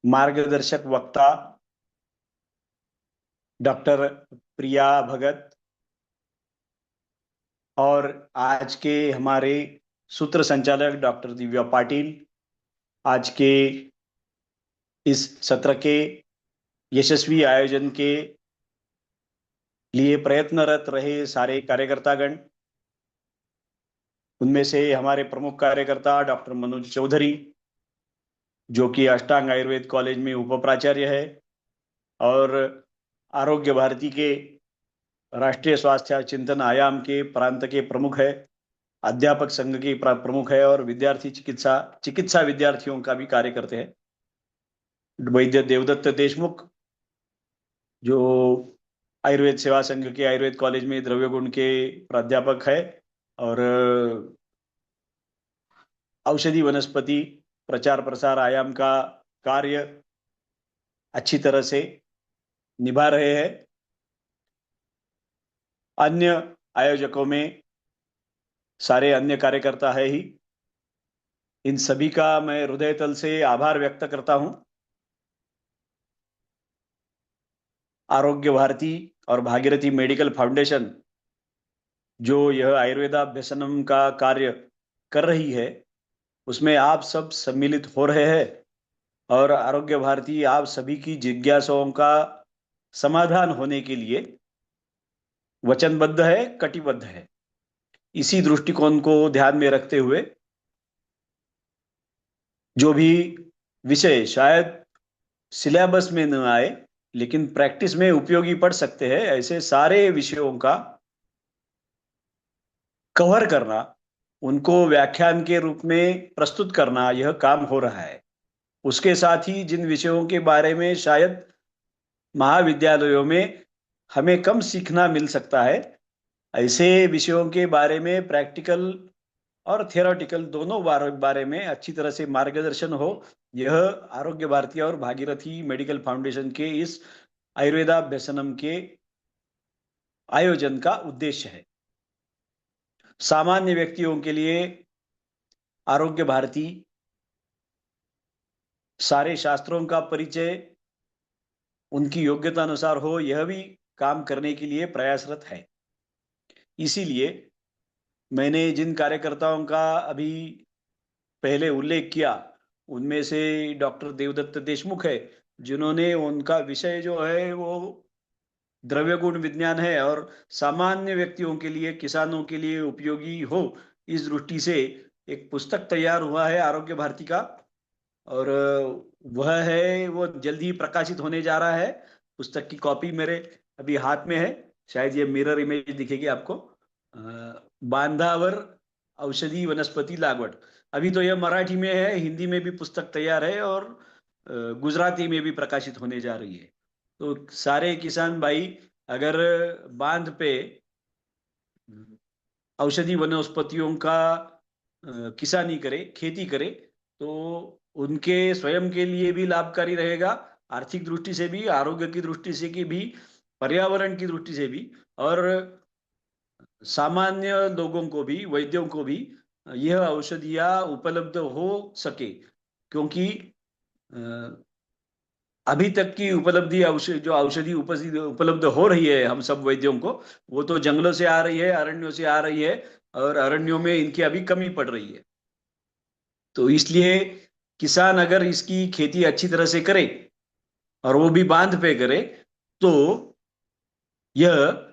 Speaker 5: मार्गदर्शक वक्ता डॉक्टर प्रिया भगत और आज के हमारे सूत्र संचालक डॉक्टर दिव्या पाटिल, आज के इस सत्र के यशस्वी आयोजन के लिए प्रयत्नरत रहे सारे कार्यकर्तागण, उनमें से हमारे प्रमुख कार्यकर्ता डॉक्टर मनोज चौधरी जो कि अष्टांग आयुर्वेद कॉलेज में उप प्राचार्य है और आरोग्य भारती के राष्ट्रीय स्वास्थ्य चिंतन आयाम के प्रांत के प्रमुख है, अध्यापक संघ के प्रमुख है और विद्यार्थी चिकित्सा विद्यार्थियों का भी कार्य करते हैं। वैद्य देवदत्त देशमुख जो आयुर्वेद सेवा संघ के आयुर्वेद कॉलेज में द्रव्य गुण के प्राध्यापक है और औषधि वनस्पति प्रचार प्रसार आयाम का कार्य अच्छी तरह से निभा रहे हैं। अन्य आयोजकों में सारे अन्य कार्यकर्ता है ही। इन सभी का मैं हृदय तल से आभार व्यक्त करता हूं। आरोग्य भारती और भागीरथी मेडिकल फाउंडेशन जो यह आयुर्वेदाभ्यसनम का कार्य कर रही है उसमें आप सब सम्मिलित हो रहे हैं और आरोग्य भारती आप सभी की जिज्ञासाओं का समाधान होने के लिए वचनबद्ध है, कटिबद्ध है। इसी दृष्टिकोण को ध्यान में रखते हुए जो भी विषय शायद सिलेबस में न आए लेकिन प्रैक्टिस में उपयोगी पड़ सकते हैं, ऐसे सारे विषयों का कवर करना, उनको व्याख्यान के रूप में प्रस्तुत करना, यह काम हो रहा है। उसके साथ ही जिन विषयों के बारे में शायद महाविद्यालयों में हमें कम सीखना मिल सकता है, ऐसे विषयों के बारे में प्रैक्टिकल और थियोरेटिकल दोनों बारे में अच्छी तरह से मार्गदर्शन हो, यह आरोग्य भारती और भागीरथी मेडिकल फाउंडेशन के इस आयुर्वेदाभ्यसनम के आयोजन का उद्देश्य है। सामान्य व्यक्तियों के लिए आरोग्य भारती सारे शास्त्रों का परिचय उनकी योग्यता अनुसार हो, यह भी काम करने के लिए प्रयासरत है। इसीलिए मैंने जिन कार्यकर्ताओं का अभी पहले उल्लेख किया, उनमें से डॉक्टर देवदत्त देशमुख है, जिन्होंने उनका विषय जो है वो द्रव्य गुण विज्ञान है और सामान्य व्यक्तियों के लिए, किसानों के लिए उपयोगी हो, इस दृष्टि से एक पुस्तक तैयार हुआ है आरोग्य भारती का, और वो जल्दी ही प्रकाशित होने जा रहा है। पुस्तक की कॉपी मेरे अभी हाथ में है, शायद ये मिरर इमेज दिखेगी आपको। बांधावर औषधि वनस्पति लागवड, अभी तो यह मराठी में है, हिंदी में भी पुस्तक तैयार है और गुजराती में भी प्रकाशित होने जा रही है। तो सारे किसान भाई अगर बांध पे औषधि वनस्पतियों का किसानी करे, खेती करे, तो उनके स्वयं के लिए भी लाभकारी रहेगा, आर्थिक दृष्टि से भी, आरोग्य की दृष्टि से की भी, पर्यावरण की दृष्टि से भी, और सामान्य लोगों को भी, वैद्यों को भी यह औषधियां उपलब्ध हो सके। क्योंकि अभी तक की उपलब्धि जो औषधि उपलब्ध हो रही है हम सब वैद्यों को, वो तो जंगलों से आ रही है, अरण्यों से आ रही है, और अरण्यों में इनकी अभी कमी पड़ रही है। तो इसलिए किसान अगर इसकी खेती अच्छी तरह से करे और वो भी बांध पे करे, तो यह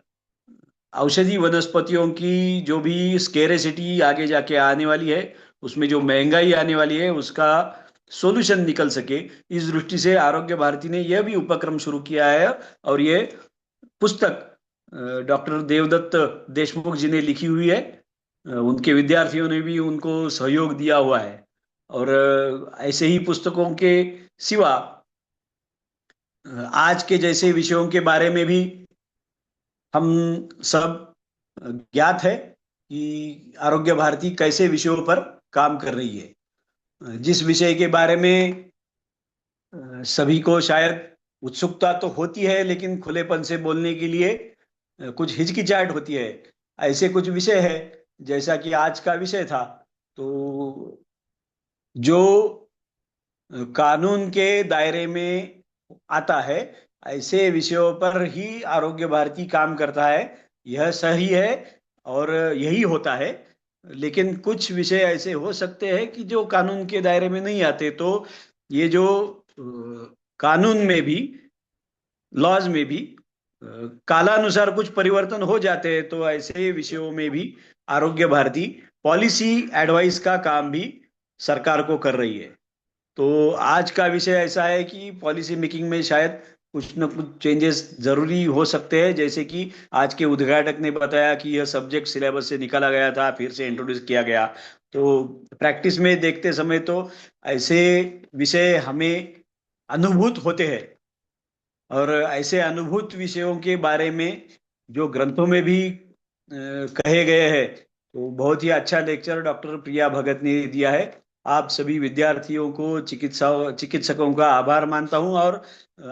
Speaker 5: औषधि वनस्पतियों की जो भी स्केरेसिटी आगे जाके आने वाली है, उसमें जो महंगाई आने वाली है, उसका सॉल्यूशन निकल सके, इस दृष्टि से आरोग्य भारती ने यह भी उपक्रम शुरू किया है। और ये पुस्तक डॉक्टर देवदत्त देशमुख जी ने लिखी हुई है, उनके विद्यार्थियों ने भी उनको सहयोग दिया हुआ है। और ऐसे ही पुस्तकों के सिवा आज के जैसे विषयों के बारे में भी हम सब ज्ञात है कि आरोग्य भारती कैसे विषयों पर काम कर रही है। जिस विषय के बारे में सभी को शायद उत्सुकता तो होती है, लेकिन खुलेपन से बोलने के लिए कुछ हिचकिचाहट होती है, ऐसे कुछ विषय है, जैसा कि आज का विषय था। तो जो कानून के दायरे में आता है, ऐसे विषयों पर ही आरोग्य भारती काम करता है, यह सही है और यही होता है। लेकिन कुछ विषय ऐसे हो सकते हैं कि जो कानून के दायरे में नहीं आते, तो ये जो कानून में भी, लॉज में भी कालानुसार कुछ परिवर्तन हो जाते हैं, तो ऐसे विषयों में भी आरोग्य भारती पॉलिसी एडवाइस का काम भी सरकार को कर रही है। तो आज का विषय ऐसा है कि पॉलिसी मेकिंग में शायद कुछ न कुछ चेंजेस जरूरी हो सकते हैं, जैसे कि आज के उद्घाटक ने बताया कि यह सब्जेक्ट सिलेबस से निकाला गया था, फिर से इंट्रोड्यूस किया गया। तो प्रैक्टिस में देखते समय तो ऐसे विषय हमें अनुभूत होते हैं, और ऐसे अनुभूत विषयों के बारे में जो ग्रंथों में भी कहे गए हैं, तो बहुत ही अच्छा लेक्चर डॉक्टर प्रिया भगत ने दिया है। आप सभी विद्यार्थियों को, चिकित्सकों का आभार मानता हूं, और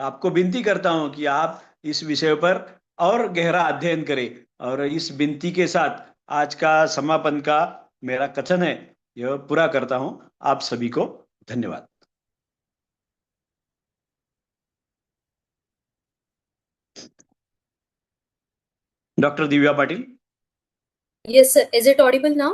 Speaker 5: आपको विनती करता हूं कि आप इस विषय पर और गहरा अध्ययन करें। और इस विनती के साथ आज का समापन का मेरा कथन है, यह पूरा करता हूं। आप सभी को धन्यवाद। Doctor Divya Patil.
Speaker 1: Yes, sir. Is it audible now?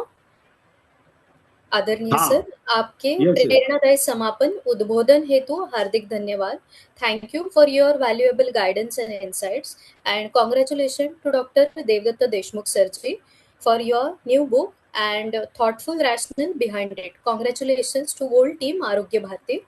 Speaker 1: आदरणीय
Speaker 5: हाँ,
Speaker 1: सर, आपके
Speaker 5: yes, sir.
Speaker 1: प्रेरणादायी समापन उद्बोधन हेतु हार्दिक धन्यवाद. Thank you for your valuable guidance and insights, and congratulations to Dr. Devdatta Deshmukh sir ji for your new book and thoughtful rationale behind it. Congratulations to whole team Arogya Bharati.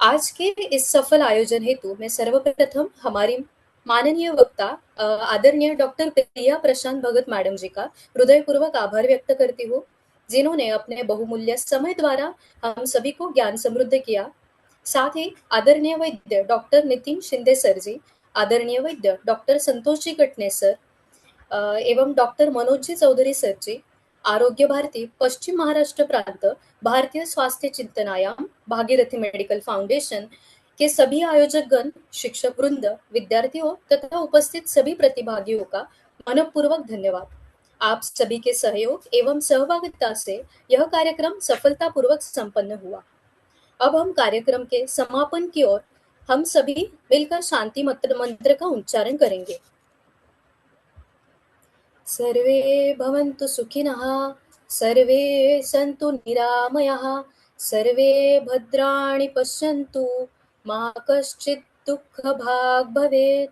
Speaker 1: आज के इस सफल आयोजन हेतु मैं सर्वप्रथम हमारी माननीय वक्ता आदरणीय डॉक्टर प्रिया प्रशांत भगत मैडम जी का हृदयपूर्वक आभार व्यक्त करती हूँ, जिन्होंने अपने बहुमूल्य समय द्वारा हम सभी को ज्ञान समृद्ध किया। साथ ही आदरणीय वैद्य डॉक्टर नितिन शिंदे सर जी, आदरणीय वैद्य डॉक्टर संतोष जी कटने सर एवं डॉक्टर मनोज जी चौधरी सर जी, आरोग्य भारती पश्चिम महाराष्ट्र प्रांत भारतीय स्वास्थ्य चिंतनायाम भागीरथी मेडिकल फाउंडेशन के सभी आयोजकगण, शिक्षक वृंद, विद्यार्थियों तथा उपस्थित सभी प्रतिभागियों का मनपूर्वक धन्यवाद। आप सभी के सहयोग एवं सहभागिता से यह कार्यक्रम सफलतापूर्वक संपन्न हुआ। अब हम कार्यक्रम के समापन की ओर हम सभी मिलकर शांति मंत्र का उच्चारण करेंगे। सर्वे भवन्तु सुखिनः, सर्वे सन्तु निरामयाः, सर्वे भद्राणि पश्यन्तु, मा कश्चित् दुःखभाग् भवेत्।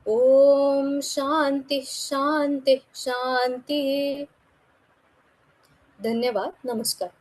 Speaker 1: ओम शांति शांति शांति। धन्यवाद। नमस्कार।